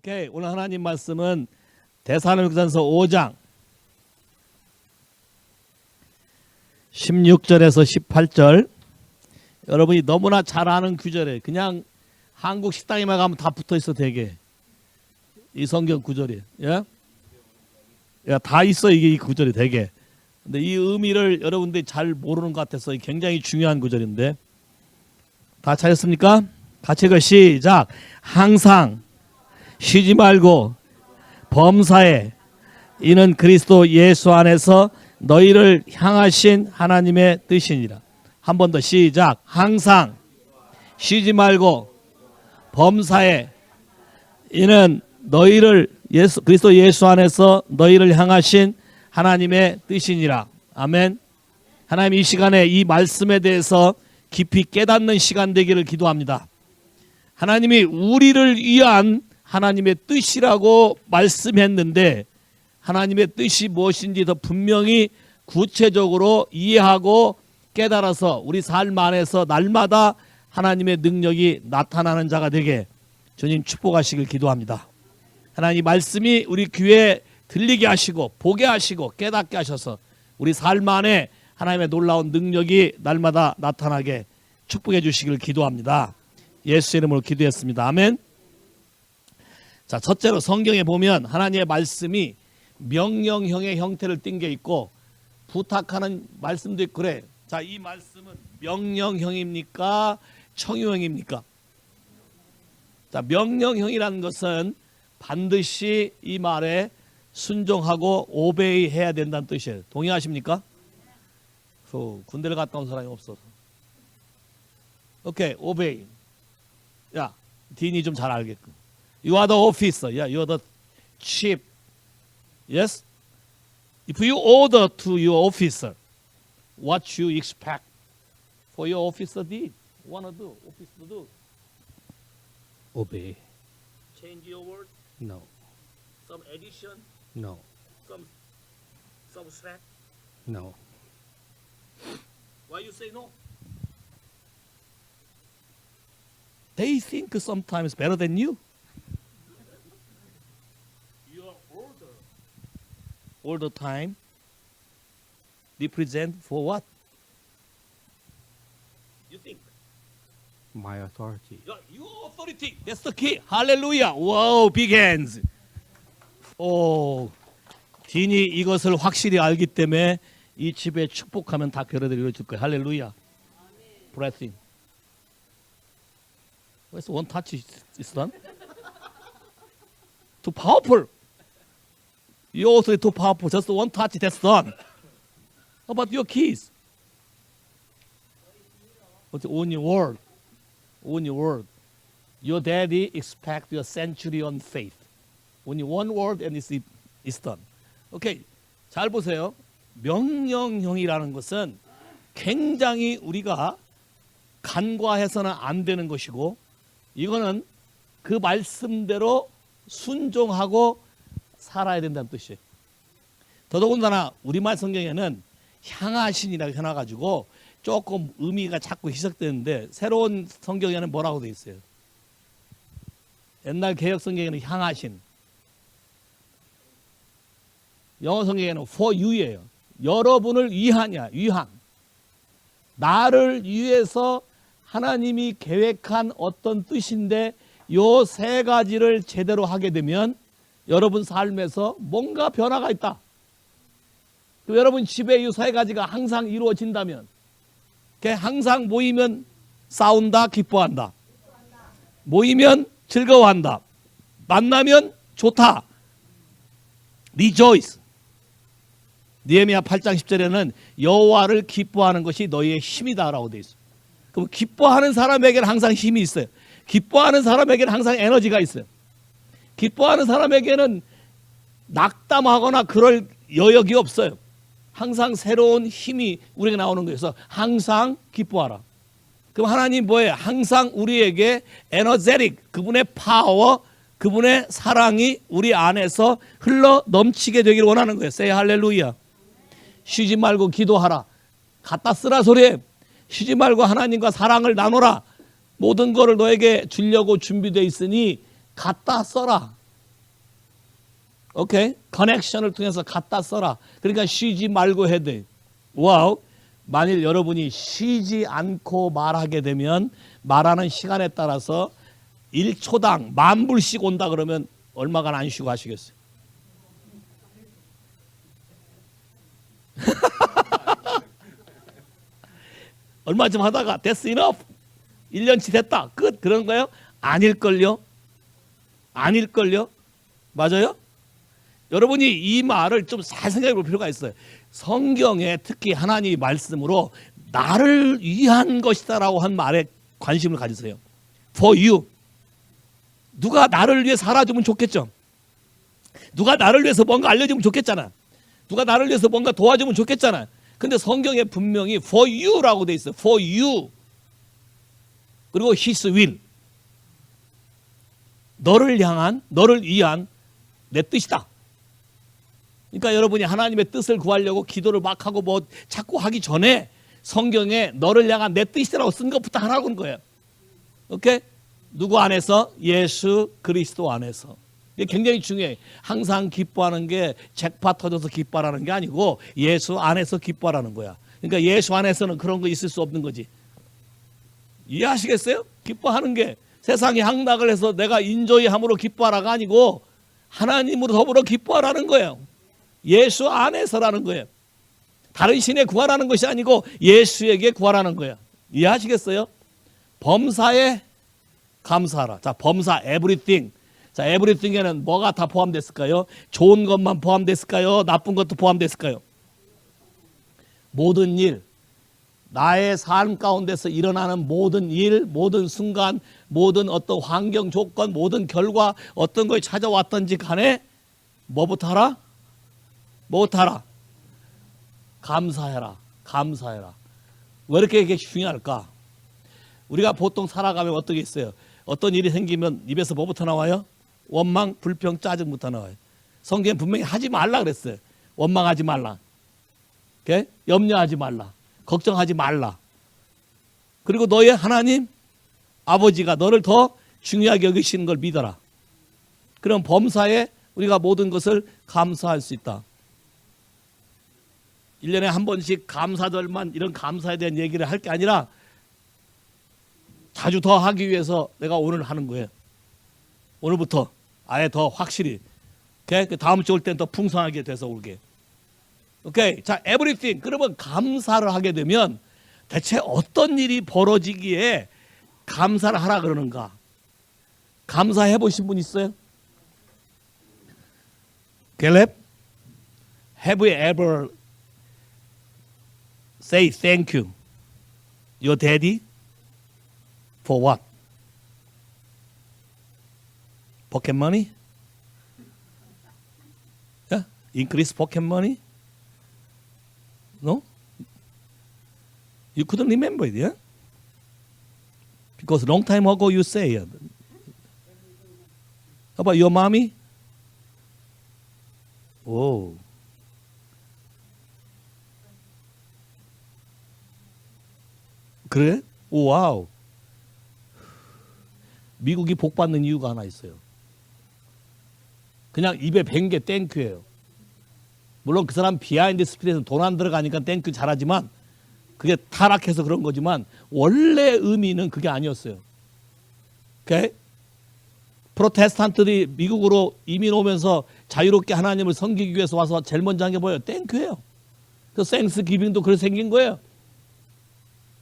오케이. 오늘 하나님 말씀은 데살로니가전서 5장 16절에서 18절. 여러분이 너무나 잘 아는 구절이에요. 그냥 한국 식당에만 가면 다 붙어 있어 되게. 이 성경 구절이. 예? 야, 다 있어 이게 이 구절이 되게. 근데 이 의미를 여러분들이 잘 모르는 것 같아서 굉장히 중요한 구절인데. 다 찾았습니까? 같이 읽어 시작. 항상 쉬지 말고 범사에 이는 그리스도 예수 안에서 너희를 향하신 하나님의 뜻이니라. 한 번 더 시작. 항상 쉬지 말고 범사에 이는 너희를 그리스도 예수 안에서 너희를 향하신 하나님의 뜻이니라. 아멘. 하나님 이 시간에 이 말씀에 대해서 깊이 깨닫는 시간 되기를 기도합니다. 하나님이 우리를 위한 하나님의 뜻이라고 말씀했는데 하나님의 뜻이 무엇인지 더 분명히 구체적으로 이해하고 깨달아서 우리 삶 안에서 날마다 하나님의 능력이 나타나는 자가 되게 주님 축복하시길 기도합니다. 하나님 말씀이 우리 귀에 들리게 하시고 보게 하시고 깨닫게 하셔서 우리 삶 안에 하나님의 놀라운 능력이 날마다 나타나게 축복해 주시길 기도합니다. 예수 이름으로 기도했습니다. 아멘. 자, 첫째로 성경에 보면 하나님의 말씀이 명령형의 형태를 띈 게 있고 부탁하는 말씀도 있고 그래. 자, 이 말씀은 명령형입니까? 청유형입니까? 자, 명령형이라는 것은 반드시 이 말에 순종하고 오베이 해야 된다는 뜻이에요. 동의하십니까? 군대를 갔다 온 사람이 없어서. 오케이, 오베이. 야, 딘이 좀 잘 알겠고. You are the officer. Yeah, you are the chief. Yes? If you order to your officer, what you expect for your officer did? Wanna do? Officer do? Obey. Change your word? No. Some addition? No. Some subtract? No. Why you say no? They think sometimes better than you. Your order all the time represent for what? You think? My authority. Your authority. That's the key. Hallelujah. Wow, big hands. 오, 딘이 이것을 확실히 알기 때문에 이 집에 축복하면 다 결혼을 이루어질 거예요. 할렐루야. Blessing. Where's one touch is done? Too powerful. Your authority too powerful. Just one touch, that's done. How about your kids? What's on your word? On your word. Your daddy expect your centurion faith. Only one word and it's done. 오케이. 잘 보세요. 명령형이라는 것은 굉장히 우리가 간과해서는 안 되는 것이고 이거는 그 말씀대로 순종하고 살아야 된다는 뜻이에요. 더더군다나 우리말 성경에는 향하신이라고 해놔가지고 조금 의미가 자꾸 희석되는데 새로운 성경에는 뭐라고 되어 있어요? 옛날 개혁 성경에는 향하신, 영어 성경에는 for you예요. 여러분을 위하냐, 위한. 나를 위해서 하나님이 계획한 어떤 뜻인데 요 세 가지를 제대로 하게 되면 여러분 삶에서 뭔가 변화가 있다. 여러분 집에 이 세 가지가 항상 이루어진다면 항상 모이면 싸운다, 기뻐한다. 모이면 즐거워한다. 만나면 좋다. Rejoice. 느헤미야 8장 10절에는 여호와를 기뻐하는 것이 너희의 힘이다라고 되어 있어요. 그럼 기뻐하는 사람에게는 항상 힘이 있어요. 기뻐하는 사람에게는 항상 에너지가 있어요. 기뻐하는 사람에게는 낙담하거나 그럴 여력이 없어요. 항상 새로운 힘이 우리에게 나오는 거예요. 그래서 항상 기뻐하라. 그럼 하나님 뭐예요? 항상 우리에게 에너제틱, 그분의 파워, 그분의 사랑이 우리 안에서 흘러 넘치게 되기를 원하는 거예요. Say 할렐루야. 쉬지 말고 기도하라. 갖다 쓰라 소리에 쉬지 말고 하나님과 사랑을 나누라. 모든 것을 너에게 주려고 준비되어 있으니 갖다 써라. 오케이? 커넥션을 통해서 갖다 써라. 그러니까 쉬지 말고 해야 돼. 와우. 만일 여러분이 쉬지 않고 말하게 되면 말하는 시간에 따라서 1초당 10,000불씩 온다 그러면 얼마간 안 쉬고 하시겠어요? 얼마쯤 하다가 that's enough. 1년치 됐다. 끝. 그런 거예요? 아닐걸요? 아닐걸요? 맞아요? 여러분이 이 말을 좀 잘 생각해 볼 필요가 있어요. 성경에 특히 하나님의 말씀으로 나를 위한 것이다라고 한 말에 관심을 가지세요. For you. 누가 나를 위해 살아주면 좋겠죠. 누가 나를 위해서 뭔가 알려주면 좋겠잖아. 누가 나를 위해서 뭔가 도와주면 좋겠잖아. 근데 성경에 분명히 for you라고 돼 있어요. for you. 그리고 his will. 너를 향한, 너를 위한 내 뜻이다. 그러니까 여러분이 하나님의 뜻을 구하려고 기도를 막 하고 뭐 자꾸 하기 전에 성경에 너를 향한 내 뜻이라고 쓴 것부터 하라고 하는 거예요. 오케이? 누구 안에서? 예수 그리스도 안에서. 이게 굉장히 중요해. 항상 기뻐하는 게 잭팟 터져서 기뻐하라는 게 아니고 예수 안에서 기뻐하라는 거야. 그러니까 예수 안에서는 그런 거 있을 수 없는 거지. 이해하시겠어요? 기뻐하는 게 세상이 향락을 해서 내가 인조이 함으로 기뻐하라가 아니고 하나님으로 더불어 기뻐하라는 거예요. 예수 안에서라는 거예요. 다른 신에 구하라는 것이 아니고 예수에게 구하라는 거예요. 이해하시겠어요? 범사에 감사하라. 자, 범사 everything. 자, everything에는 뭐가 다 포함됐을까요? 좋은 것만 포함됐을까요? 나쁜 것도 포함됐을까요? 모든 일, 나의 삶 가운데서 일어나는 모든 일, 모든 순간, 모든 어떤 환경 조건, 모든 결과 어떤 것이 찾아왔던지 간에 뭐부터 하라? 뭐부터 하라? 감사해라. 감사해라. 왜 이렇게 이게 중요할까? 우리가 보통 살아가면 어떻게 있어요? 어떤 일이 생기면 입에서 뭐부터 나와요? 원망, 불평, 짜증부터 나와요. 성경에 분명히 하지 말라 그랬어요. 원망하지 말라. 오케이? 염려하지 말라. 걱정하지 말라. 그리고 너의 하나님 아버지가 너를 더 중요하게 여기시는 걸 믿어라. 그럼 범사에 우리가 모든 것을 감사할 수 있다. 1년에 한 번씩 감사절만 이런 감사에 대한 얘기를 할 게 아니라 자주 더 하기 위해서 내가 오늘 하는 거예요. 오늘부터 아예 더 확실히. 오케이? 그 다음 주 올 땐 더 풍성하게 돼서 오게. 오케이. 자, everything. 그러면 감사를 하게 되면 대체 어떤 일이 벌어지기에 감사를 하라 그러는가? 감사해 보신 분 있어요? 갤렙? Have you ever say thank you your daddy for what? Pocket money? Yeah? Increase pocket money? No? You couldn't remember it, yeah? Because long time ago you say it. How about your mommy? Oh. 그래? 오, 와우. 미국이 복 받는 이유가 하나 있어요. 그냥 입에 밴 게 땡큐예요. 물론 그 사람 비하인드 스피릿은 돈 안 들어가니까 땡큐 잘하지만 그게 타락해서 그런 거지만 원래 의미는 그게 아니었어요. 오케이? 프로테스탄트들이 미국으로 이민 오면서 자유롭게 하나님을 섬기기 위해서 와서 제일 먼저 한 게 뭐예요? 땡큐예요. 그 생스 기빙도 그래서 생긴 거예요.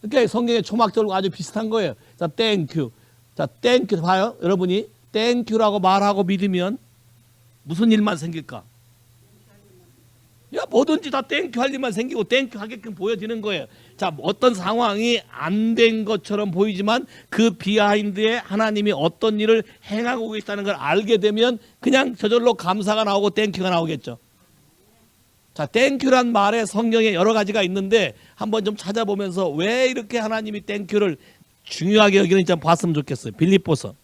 그러니까 성경의 초막절과 아주 비슷한 거예요. 자, 땡큐. 자, 땡큐 봐요. 여러분이 땡큐라고 말하고 믿으면 무슨 일만 생길까? 야, 뭐든지 다 땡큐 할 일만 생기고 땡큐 하게끔 보여지는 거예요. 자, 어떤 상황이 안 된 것처럼 보이지만 그 비하인드에 하나님이 어떤 일을 행하고 계시다는 걸 알게 되면 그냥 저절로 감사가 나오고 땡큐가 나오겠죠. 자, 땡큐란 말에 성경에 여러 가지가 있는데 한번 좀 찾아보면서 왜 이렇게 하나님이 땡큐를 중요하게 여기는지 좀 봤으면 좋겠어요. 빌립보서.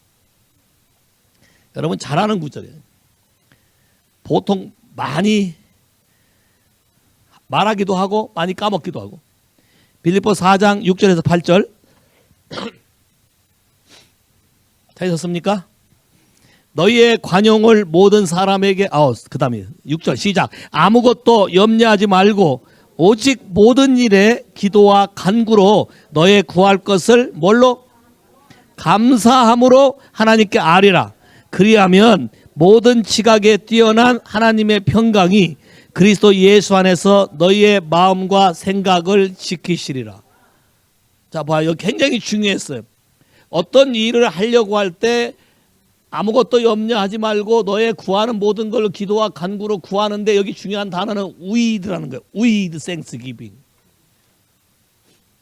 여러분 잘 아는 구절이에요. 보통 많이 말하기도 하고 많이 까먹기도 하고. 빌립보 4장 6절에서 8절. 찾으셨습니까? 너희의 관용을 모든 사람에게 그 다음에 6절 시작. 아무것도 염려하지 말고 오직 모든 일에 기도와 간구로 너의 구할 것을 뭘로? 감사함으로 하나님께 아뢰라. 그리하면 모든 지각에 뛰어난 하나님의 평강이 그리스도 예수 안에서 너희의 마음과 생각을 지키시리라. 자, 봐요. 여기 굉장히 중요했어요. 어떤 일을 하려고 할 때 아무것도 염려하지 말고 너의 구하는 모든 걸 기도와 간구로 구하는데, 여기 중요한 단어는 with라는 거예요. with thanksgiving.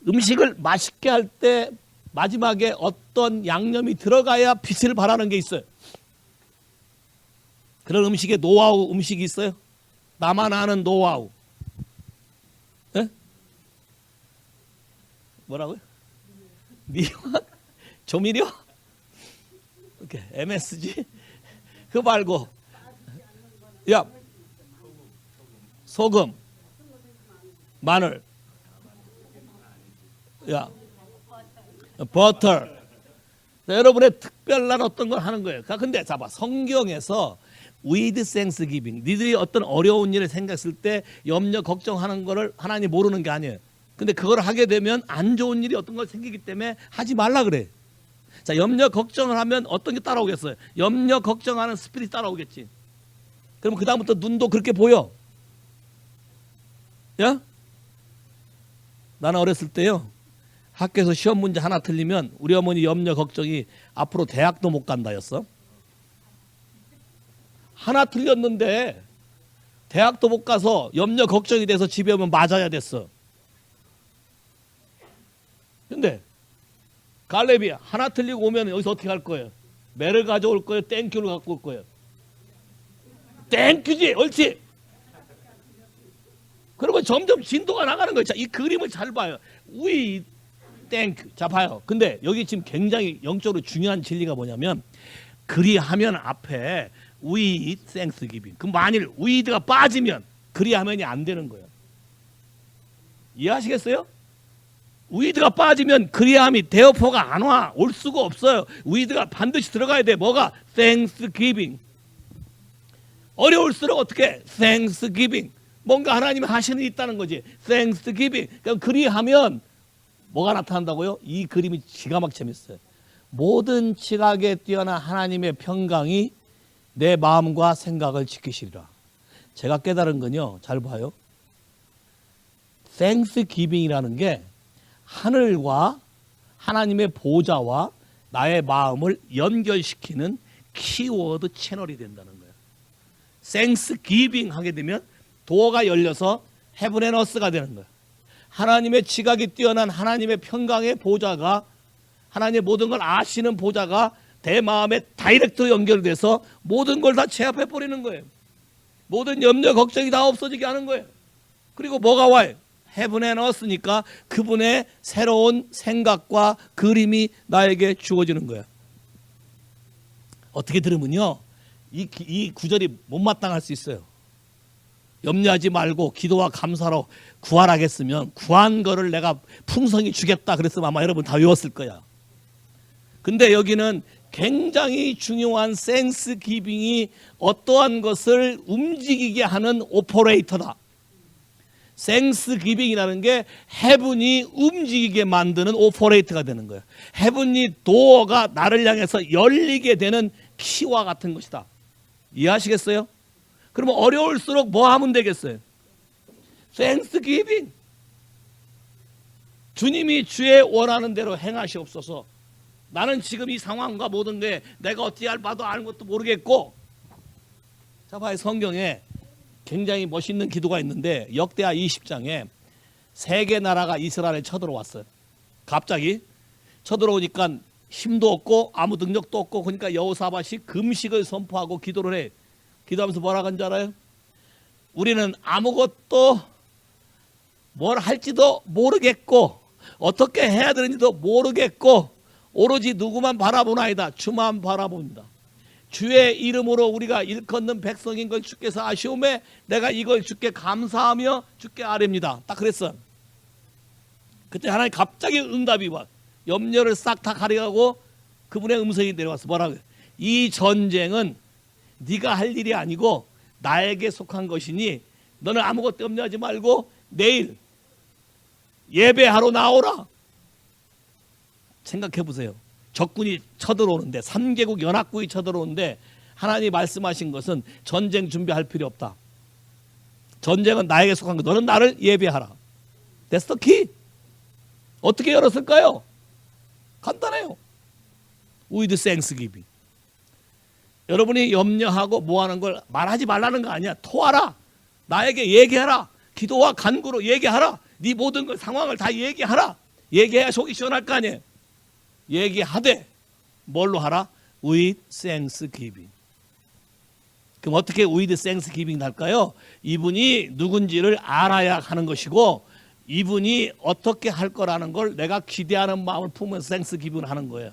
음식을 맛있게 할 때 마지막에 어떤 양념이 들어가야 빛을 발하는 게 있어요. 그런 음식에 노하우 음식이 있어요. 나만 아는 노하우. 네? 뭐라고요? 미원? 조미료? 오케이. MSG? 그거 말고, 야, 소금, 마늘, 야, 버터. 여러분의 특별한 어떤 걸 하는 거예요. 근데 자 봐, 성경에서 with thanksgiving, 니들이 어떤 어려운 일을 생각했을 때 염려 걱정하는 거를 하나님 모르는 게 아니에요. 근데 그걸 하게 되면 안 좋은 일이 어떤 걸 생기기 때문에 하지 말라 그래. 자, 염려 걱정을 하면 어떤 게 따라오겠어요? 염려 걱정하는 스피릿 따라오겠지. 그럼 그 다음부터 눈도 그렇게 보여. 야? 나는 어렸을 때요, 학교에서 시험 문제 하나 틀리면 우리 어머니 염려 걱정이 앞으로 대학도 못 간다였어. 하나 틀렸는데 대학도 못 가서 염려 걱정이 돼서 집에 오면 맞아야 됐어. 근데 갈렙이 하나 틀리고 오면 여기서 어떻게 할 거예요? 매를 가져올 거예요? 땡큐를 갖고 올 거예요? 땡큐지, 옳지. 그러면 점점 진도가 나가는 거예요. 자, 이 그림을 잘 봐요. We thank. 자, 봐요. 근데 여기 지금 굉장히 영적으로 중요한 진리가 뭐냐면, 그리하면 앞에 we thanksgiving. 그럼 만일 with가 빠지면 그리하면이 안 되는 거예요. 이해하시겠어요? with가 빠지면 그리함이 대어포가 안 와. 올 수가 없어요. with가 반드시 들어가야 돼. 뭐가? thanksgiving. 어려울수록 어떻게? thanksgiving. 뭔가 하나님이 하시는 일이 있다는 거지. thanksgiving. 그럼 그리하면 뭐가 나타난다고요? 이 그림이 기가 막 재밌어요. 모든 지각에 뛰어난 하나님의 평강이 내 마음과 생각을 지키시리라. 제가 깨달은 건요, 잘 봐요. thanksgiving이라는 게 하늘과 하나님의 보좌와 나의 마음을 연결시키는 키워드 채널이 된다는 거예요. thanksgiving 하게 되면 도어가 열려서 heaven and earth가 되는 거예요. 하나님의 지각이 뛰어난 하나님의 평강의 보좌가, 하나님의 모든 걸 아시는 보좌가 내 마음에 다이렉트로 연결돼서 모든 걸 다 제압해 버리는 거예요. 모든 염려 걱정이 다 없어지게 하는 거예요. 그리고 뭐가 와요? heaven and earth니까 그분의 새로운 생각과 그림이 나에게 주어지는 거예요. 어떻게 들으면요, 이 구절이 못마땅할 수 있어요. 염려하지 말고 기도와 감사로 구하라겠으면 구한 거를 내가 풍성히 주겠다 그랬으면 아마 여러분 다 외웠을 거야. 근데 여기는 굉장히 중요한 thanksgiving이 어떠한 것을 움직이게 하는 오퍼레이터다. thanksgiving이라는 게 heaven이 움직이게 만드는 오퍼레이터가 되는 거예요. heavenly door가 나를 향해서 열리게 되는 키와 같은 것이다. 이해하시겠어요? 그러면 어려울수록 뭐 하면 되겠어요? thanksgiving. 주님이 주의 원하는 대로 행하시옵소서. 나는 지금 이 상황과 모든 게 내가 어떻게 할 바도 아는 것도 모르겠고. 자, 봐요. 성경에 굉장히 멋있는 기도가 있는데 역대하 20장에 세 개 나라가 이스라엘에 쳐들어왔어요. 갑자기 쳐들어오니까 힘도 없고 아무 능력도 없고, 그러니까 여호사밧이 금식을 선포하고 기도를 해. 기도하면서 뭐라고 하는 줄 알아요? 우리는 아무것도 뭘 할지도 모르겠고 어떻게 해야 되는지도 모르겠고 오로지 누구만 바라보나이다. 주만 바라봅니다. 주의 이름으로 우리가 일컫는 백성인 걸 주께서 아시오매 내가 이걸 주께 감사하며 주께 아뢰입니다. 딱 그랬어. 그때 하나님 갑자기 응답이 와. 염려를 싹 다 가려가고 그분의 음성이 내려와서 뭐라고요? 이 전쟁은 네가 할 일이 아니고 나에게 속한 것이니 너는 아무것도 염려하지 말고 내일 예배하러 나오라. 생각해 보세요. 적군이 쳐들어오는데 3개국 연합국이 쳐들어오는데 하나님이 말씀하신 것은 전쟁 준비할 필요 없다. 전쟁은 나에게 속한 것. 너는 나를 예배하라. That's the key. 어떻게 열었을까요? 간단해요. With thanksgiving. 여러분이 염려하고 뭐하는 걸 말하지 말라는 거 아니야. 토하라. 나에게 얘기하라. 기도와 간구로 얘기하라. 네 모든 걸 상황을 다 얘기하라. 얘기해야 속이 시원할 거 아니에요. 얘기하되 뭘로 하라? With thanksgiving. 그럼 어떻게 with thanksgiving 할까요? 이분이 누군지를 알아야 하는 것이고 이분이 어떻게 할 거라는 걸 내가 기대하는 마음을 품으면서 thanksgiving 하는 거예요.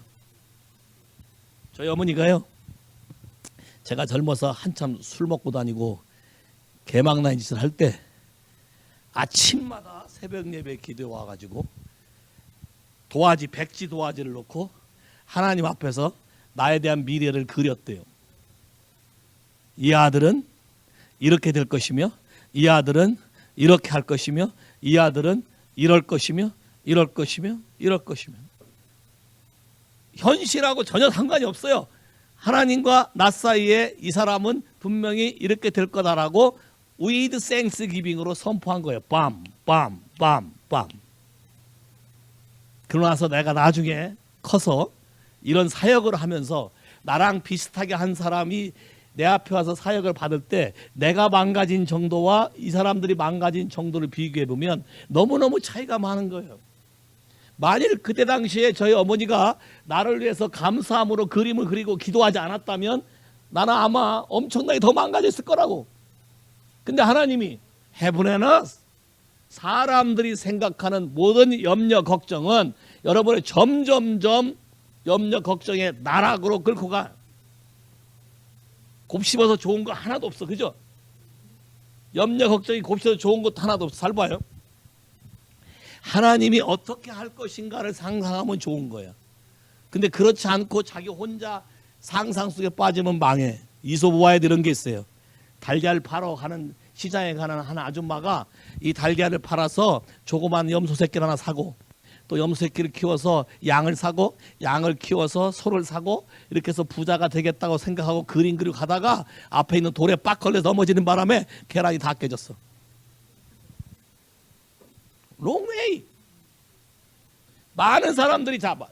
저희 어머니가요. 제가 젊어서 한참 술 먹고 다니고 개망나인 짓을 할 때 아침마다 새벽 예배 기도에 와가지고 도화지, 백지 도화지를 놓고 하나님 앞에서 나에 대한 미래를 그렸대요. 이 아들은 이렇게 될 것이며 이 아들은 이렇게 할 것이며 이 아들은 이럴 것이며 이럴 것이며 이럴 것이며 현실하고 전혀 상관이 없어요. 하나님과 나 사이에 이 사람은 분명히 이렇게 될 거다라고 with thanksgiving으로 선포한 거예요. 빰, 빰, 빰, 빰. 그러고 나서 내가 나중에 커서 이런 사역을 하면서 나랑 비슷하게 한 사람이 내 앞에 와서 사역을 받을 때 내가 망가진 정도와 이 사람들이 망가진 정도를 비교해 보면 너무너무 차이가 많은 거예요. 만일 그때 당시에 저희 어머니가 나를 위해서 감사함으로 그림을 그리고 기도하지 않았다면 나는 아마 엄청나게 더 망가졌을 거라고. 근데 하나님이 heaven and earth, 사람들이 생각하는 모든 염려 걱정은 여러분의 점점점 염려 걱정의 나락으로 끌고 가. 곱씹어서 좋은 거 하나도 없어. 그죠? 염려 걱정이 곱씹어서 좋은 것도 하나도 없어. 잘 봐요. 하나님이 어떻게 할 것인가를 상상하면 좋은 거야. 근데 그렇지 않고 자기 혼자 상상 속에 빠지면 망해. 이솝우화에 이런 게 있어요. 달걀 팔러 가는 시장에 가는 한 아줌마가 이 달걀을 팔아서 조그만 염소 새끼를 하나 사고 또 염소 새끼를 키워서 양을 사고 양을 키워서 소를 사고 이렇게 해서 부자가 되겠다고 생각하고 그림 그리고 가다가 앞에 있는 돌에 빡 걸려 넘어지는 바람에 계란이 다 깨졌어. 롱웨이. 많은 사람들이 잡아.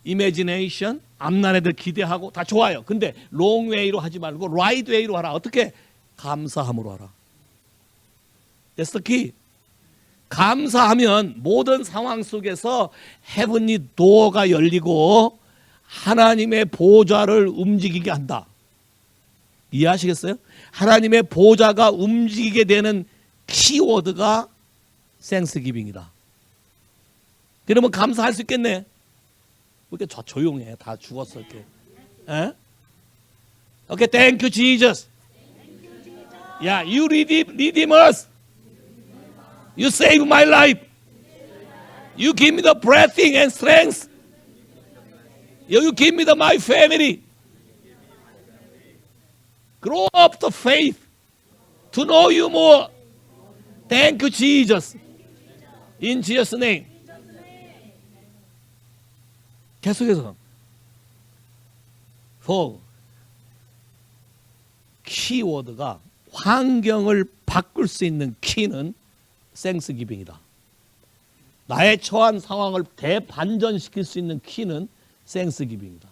이미지네이션, 앞날 애들 기대하고 다 좋아요. 근데 롱웨이로 하지 말고 라이트웨이로 하라. 어떻게? 감사함으로 하라. That's the key. 감사하면 모든 상황 속에서 헤븐리 도어가 열리고 하나님의 보좌를 움직이게 한다. 이해하시겠어요? 하나님의 보좌가 움직이게 되는 키워드가 thanksgiving이다. 그러면 감사할 수 있겠네. 왜 이렇게 조용해? 다 죽었어 이렇게. 에? 오케이, thank you Jesus. 야, you redeem us. You save my life. You give me the breathing and strength. You give me my family. Grow up the faith to know you more. Thank you, Jesus. In Jesus' name. 계속해서. 키워드가 환경을 바꿀 수 있는 키는 thanksgiving이다. 나의 처한 상황을 대반전시킬 수 있는 키는 thanksgiving이다.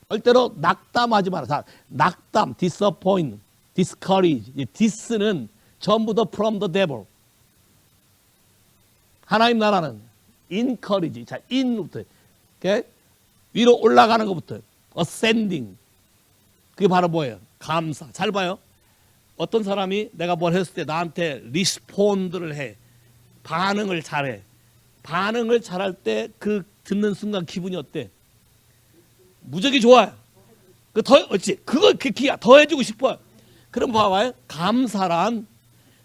절대로 낙담하지 마라. 자, 낙담, disappoint, discourage. this는 전부 다 from the devil. 하나님 나라는 encourage. 자, in부터 okay? 위로 올라가는 것부터 ascending. 그게 바로 뭐예요? 감사. 잘 봐요. 어떤 사람이 내가 뭘 했을 때 나한테 리스폰드를 해. 반응을 잘해. 반응을 잘할 때 그 듣는 순간 기분이 어때? 무적이 좋아요. 어찌 그거 그 기야. 더 해주고 싶어요. 그럼 봐봐요. 감사란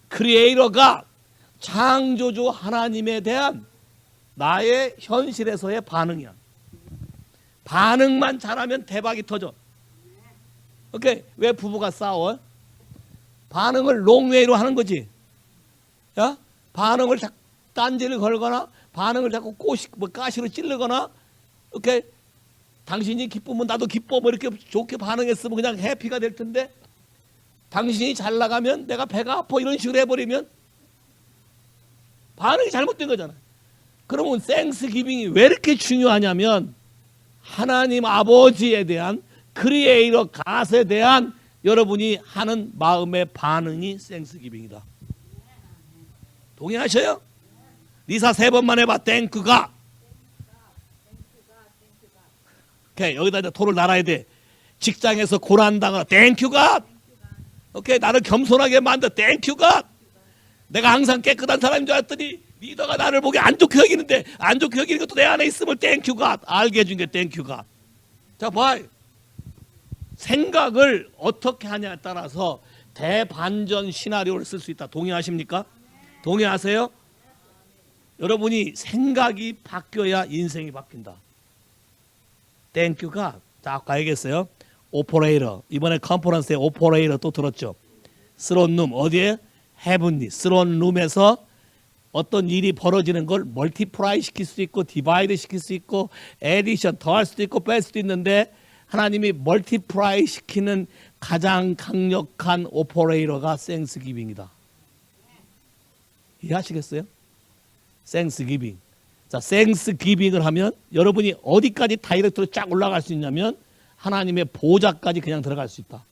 크리에이터가 창조주 하나님에 대한 나의 현실에서의 반응이야. 반응만 잘하면 대박이 터져. 오케이. 왜 부부가 싸워? 반응을 롱웨이로 하는 거지. 야? 반응을 딴지를 걸거나 반응을 자꾸 가시로 찌르거나, 오케이. 당신이 기쁘면 나도 기뻐, 뭐 이렇게 좋게 반응했으면 그냥 해피가 될 텐데, 당신이 잘 나가면 내가 배가 아파 이런 식으로 해버리면 반응이 잘못된 거잖아. 그러면 땡스기빙이 왜 이렇게 중요하냐면 하나님 아버지에 대한 크리에이터 갓에 대한 여러분이 하는 마음의 반응이 땡스기빙이다. 동의하셔요? 리사 3번만 해봐. 땡크 갓. 오케이. 여기다 이제 토를 날아야 돼. 직장에서 고난당하나 땡큐 갓. 오케이. 나를 겸손하게 만들어 땡큐 갓. 내가 항상 깨끗한 사람인 줄 알았더니 리더가 나를 보기 안 좋게 여기는데 안 좋게 여기는 것도 내 안에 있으면 땡큐 갓. 알게 해준 게 땡큐 갓. 자, 봐. 생각을 어떻게 하냐에 따라서 대반전 시나리오를 쓸 수 있다. 동의하십니까? 동의하세요? 여러분이 생각이 바뀌어야 인생이 바뀐다. 땡큐 갓. 자, 아까 얘기했어요. 오퍼레이터. 이번에 컨퍼런스에 오퍼레이터 또 들었죠. 스론 룸. 어디에? 헤븐리. 스론 룸에서 어떤 일이 벌어지는 걸 멀티플라이 시킬 수 있고 디바이드 시킬 수 있고 에디션 더할 수도 있고 뺄 수도 있는데 하나님이 멀티플라이 시키는 가장 강력한 오퍼레이터가 땡스기빙이다. 이해하시겠어요? 땡스기빙. 자, 땡스기빙을 하면 여러분이 어디까지 다이렉트로 쫙 올라갈 수 있냐면 하나님의 보좌까지 그냥 들어갈 수 있다.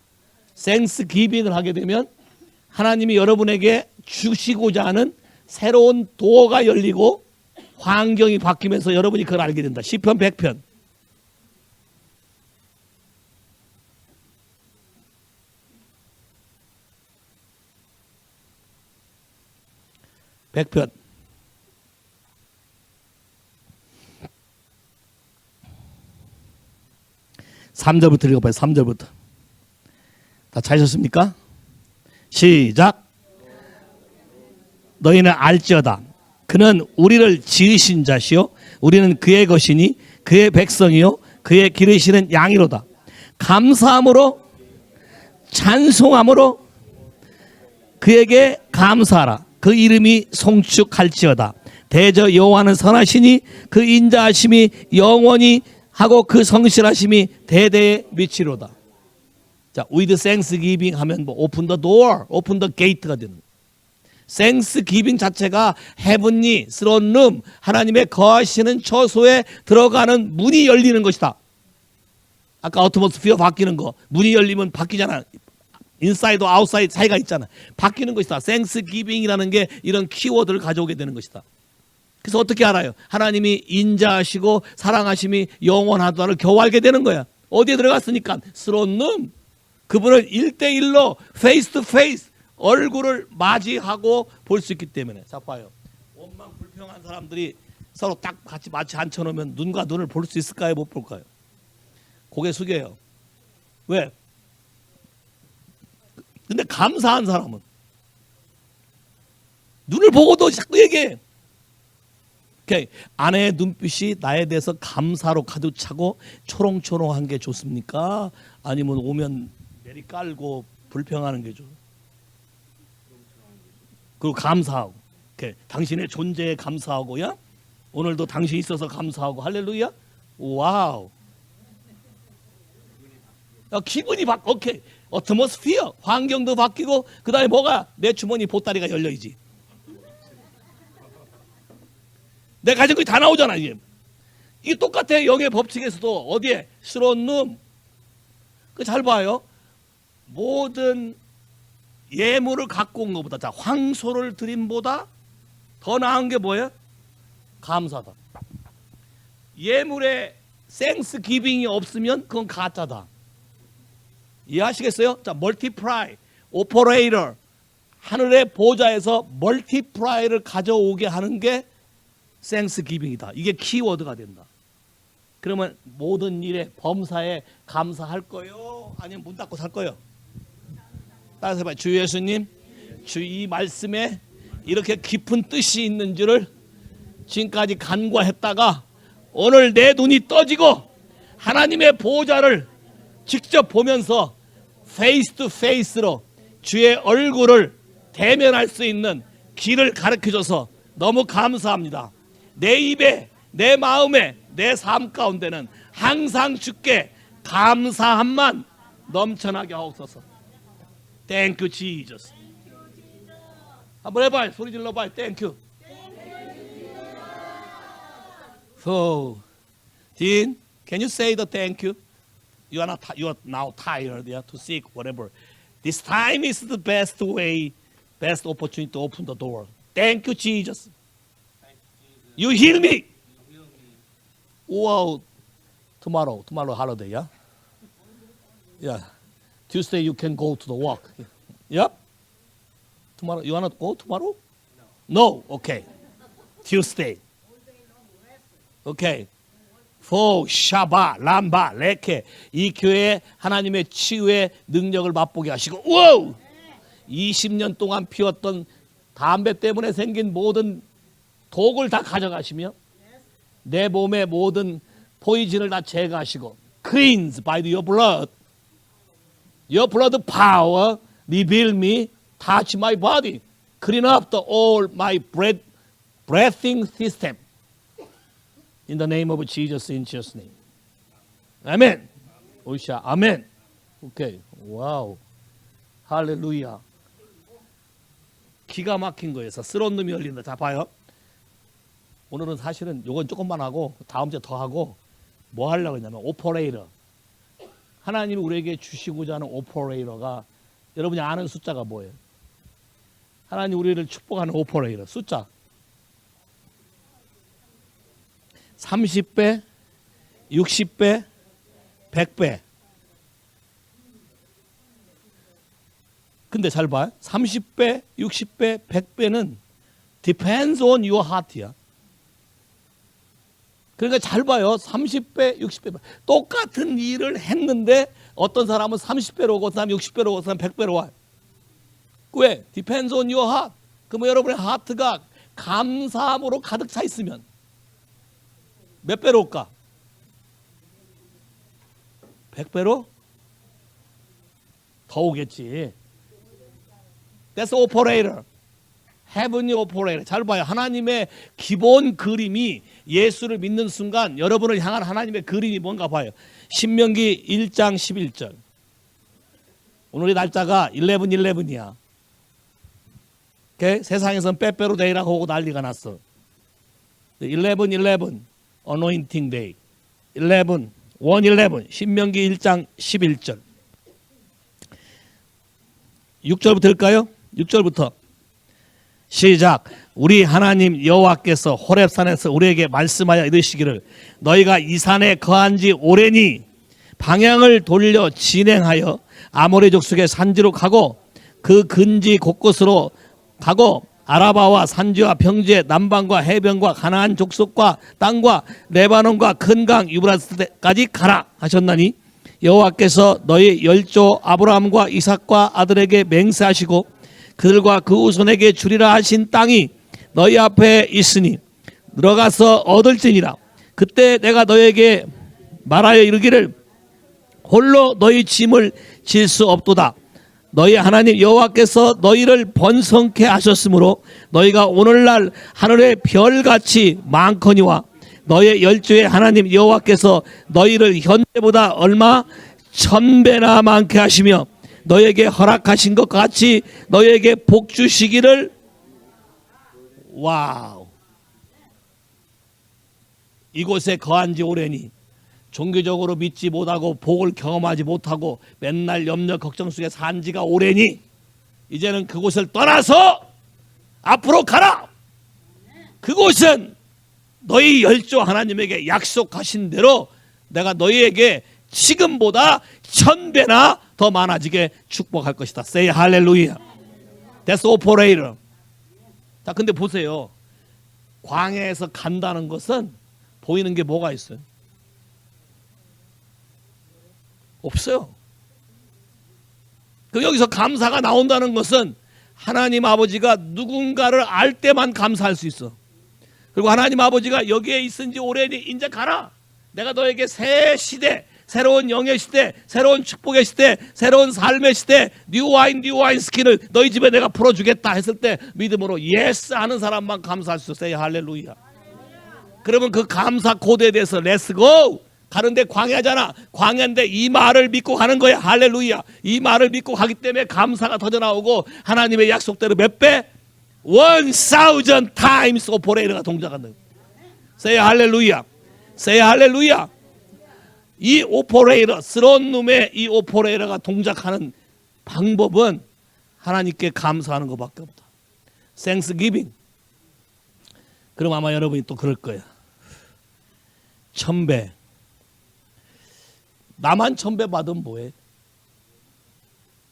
땡스기빙을 하게 되면 하나님이 여러분에게 주시고자 하는 새로운 도어가 열리고 환경이 바뀌면서 여러분이 그걸 알게 된다. 시편 100편. 백편 3절부터 읽어봐요. 3절부터. 다 찾으셨습니까? 시작. 너희는 알지어다. 그는 우리를 지으신 자시요 우리는 그의 것이니 그의 백성이요 그의 기르시는 양이로다. 감사함으로 찬송함으로 그에게 감사하라. 그 이름이 송축할지어다. 대저 여호와는 선하시니 그 인자하심이 영원히 하고 그 성실하심이 대대에 미치로다. 자, with thanksgiving 하면 뭐 open the door, open the gate가 되는. thanksgiving 자체가 heavenly, throne room, 하나님의 거하시는 처소에 들어가는 문이 열리는 것이다. 아까 atmosphere 바뀌는 거, 문이 열리면 바뀌잖아. 인사이드, 아웃사이드 차이가 있잖아. 바뀌는 것이다. thanksgiving이라는 게 이런 키워드를 가져오게 되는 것이다. 그래서 어떻게 알아요? 하나님이 인자하시고 사랑하심이 영원하다를 겨우 알게 되는 거야. 어디에 들어갔으니까 throne room. 그분을 1대1로 페이스 투 페이스 얼굴을 맞이하고 볼 수 있기 때문에. 자, 봐요. 원망 불평한 사람들이 서로 딱 같이 마치 앉혀놓으면 눈과 눈을 볼 수 있을까요? 못 볼까요? 고개 숙여요. 왜? 근데 감사한 사람은 눈을 보고도 자꾸 얘기해. 아내의 눈빛이 나에 대해서 감사로 가득 차고 초롱초롱한 게 좋습니까? 아니면 오면 내리 깔고 불평하는 게 좋아요? 그리고 감사하고, 당신의 존재에 감사하고요. 오늘도 당신이 있어서 감사하고, 할렐루야. 와우. 기분이 오케이. 어트모스피어, 환경도 바뀌고, 그 다음에 뭐가? 내 주머니 보따리가 열려있지. 내 가진 것이 다 나오잖아, 이게. 이게 똑같아. 영의 법칙에서도 어디에? 스론룸. 잘 봐요. 모든 예물을 갖고 온 것보다, 자, 황소를 드림보다 더 나은 게 뭐예요? 감사다. 예물에 땡스기빙이 없으면 그건 가짜다. 이해하시겠어요? 자, 멀티플라이, 오퍼레이터, 하늘의 보좌에서 멀티플라이를 가져오게 하는 게 땡스기빙이다. 이게 키워드가 된다. 그러면 모든 일에 범사에 감사할 거요? 아니면 문 닫고 살 거요? 따라서 해봐요. 주 예수님, 주 이 말씀에 이렇게 깊은 뜻이 있는 줄을 지금까지 간과했다가 오늘 내 눈이 떠지고 하나님의 보호자를 직접 보면서 페이스 투 페이스로 주의 얼굴을 대면할 수 있는 길을 가르쳐줘서 너무 감사합니다. 내 입에, 내 마음에, 내 삶 가운데는 항상 주께 감사함만 넘쳐나게 하옵소서. Thank you, Jesus. 한번 해봐요. 소리 질러봐요. Thank you. So, Dean, can you say the thank you? You are now tired, yeah, to seek whatever. This time is the best way, best opportunity to open the door. Thank you, Jesus. You heal me. Wow. Tomorrow holiday, yeah? Yeah. Tuesday you can go to the walk. Yep. Tomorrow, you wanna go tomorrow? No. Okay. Tuesday. Okay. 포, 샤바, 람바, 레케. 이 교회에 하나님의 치유의 능력을 맛보게 하시고, 우와! 20년 동안 피웠던 담배 때문에 생긴 모든 독을 다 가져가시며 내 몸의 모든 포이즌을 다 제거하시고 cleanse by your blood. Your blood power reveal me, touch my body, clean up all my breathing system. In the name of Jesus, in Jesus' name. 아멘. 오샤, 아멘. 오케이. 와우. 할렐루야. 기가 막힌 거예요. 스러운 놈이 열린다. 자, 봐요. 오늘은 사실은 요건 조금만 하고 다음 주에 더 하고 뭐 하려고 했냐면 오퍼레이터. 하나님이 우리에게 주시고자 하는 오퍼레이터가 여러분이 아는 숫자가 뭐예요? 하나님 우리를 축복하는 오퍼레이터 숫자 30배, 60배, 100배. 근데 잘 봐요. 30배, 60배, 100배는 depends on your heart야. 그러니까 잘 봐요. 30배, 60배. 똑같은 일을 했는데 어떤 사람은 30배로 오고, 어떤 사람은 60배로 오고, 어떤 사람은 100배로 와요. 왜? Depends on your heart. 그러면 여러분의 하트가 감사함으로 가득 차 있으면 몇 배로 올까? 100배로? 더 오겠지. That's operator. Heavenly operator. 잘 봐요. 하나님의 기본 그림이 예수를 믿는 순간 여러분을 향한 하나님의 그림이 뭔가 봐요. 신명기 1장 11절. 오늘의 날짜가 11/11이야. 오케이? 세상에서는 빼빼로 데이라고 하고 난리가 났어. 11/11 Anointing Day. 111 신명기 1장 11절. 6절부터 할까요? 6절부터 시작. 우리 하나님 여호와께서 호렙산에서 우리에게 말씀하여 이르시기를 너희가 이 산에 거한 지 오래니 방향을 돌려 진행하여 아모리 족속의 산지로 가고 그 근지 곳곳으로 가고 아라바와 산지와 평지의 남방과 해변과 가나안 족속과 땅과 레바논과 큰 강 유브라스까지 가라 하셨나니 여호와께서 너희 열조 아브라함과 이삭과 아들에게 맹세하시고 그들과 그 후손에게 주리라 하신 땅이 너희 앞에 있으니 들어가서 얻을지니라. 그때 내가 너희에게 말하여 이르기를 홀로 너희 짐을 질 수 없도다. 너희 하나님 여호와께서 너희를 번성케 하셨으므로 너희가 오늘날 하늘의 별같이 많거니와 너희의 열조의 하나님 여호와께서 너희를 현대보다 얼마 1000배나 많게 하시며 너희에게 허락하신 것 같이 너희에게 복 주시기를. 와우. 이곳에 거한 지 오래니 종교적으로 믿지 못하고 복을 경험하지 못하고 맨날 염려 걱정 속에 산 지가 오래니 이제는 그곳을 떠나서 앞으로 가라. 그곳은 너희 열조 하나님에게 약속하신 대로 내가 너희에게 지금보다 1000배나 더 많아지게 축복할 것이다. Say hallelujah. That's operator. 자, 근데 보세요. 광야에서 간다는 것은 보이는 게 뭐가 있어요? 없어요. 그 여기서 감사가 나온다는 것은 하나님 아버지가 누군가를 알 때만 감사할 수 있어. 그리고 하나님 아버지가 여기에 있은 지 오래니 이제 가라. 내가 너에게 새 시대, 새로운 영의 시대, 새로운 축복의 시대, 새로운 삶의 시대, 뉴 와인 스킨을 너희 집에 내가 풀어주겠다 했을 때 믿음으로 예스 하는 사람만 감사할 수 있어요. 할렐루야. 그러면 그 감사 코드에 대해서 렛츠고 가는데 광야잖아. 광야인데 이 말을 믿고 가는 거야. 할렐루야. 이 말을 믿고 가기 때문에 감사가 터져 나오고 하나님의 약속대로 몇 배? 1000 times 오퍼레이터가 동작한다. say 할렐루야. say 할렐루야. 이 오퍼레이터, 스론룸의 이 오퍼레이터가 동작하는 방법은 하나님께 감사하는 것밖에 없다. Thanksgiving. 그럼 아마 여러분이 또 그럴 거야. 1000배. 나만 1000배 받으면 뭐해?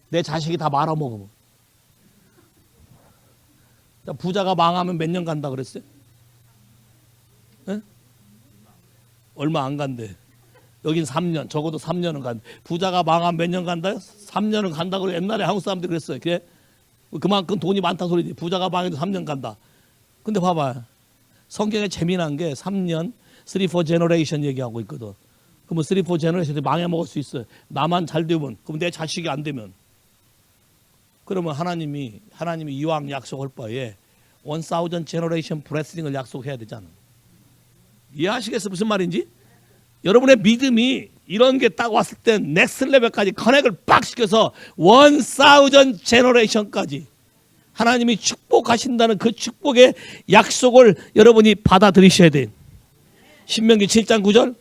내 자식이 다 말아먹으면. 부자가 망하면 몇 년 간다 그랬어요? 에? 얼마 안 간대. 여긴 3년, 적어도 3년은 간대. 부자가 망하면 몇 년 간다요? 3년은 간다고 옛날에 한국 사람들이 그랬어요. 그래? 그만큼 돈이 많다 소리지. 부자가 망해도 3년 간다. 근데 봐봐. 성경에 재미난 게 3년, 3, 4 제너레이션 얘기하고 있거든. 그러면 3, 4 제너레이션이 망해 먹을 수 있어요. 나만 잘 되면, 그럼 내 자식이 안 되면. 그러면 하나님이 이왕 약속할 바에 1000 제너레이션 블레싱을 약속해야 되잖아. 이해하시겠어요? 무슨 말인지? 여러분의 믿음이 이런 게 딱 왔을 때 넥스트 레벨까지 커넥을 빡 시켜서 1000 제너레이션까지 하나님이 축복하신다는 그 축복의 약속을 여러분이 받아들이셔야 돼. 신명기 7장 9절.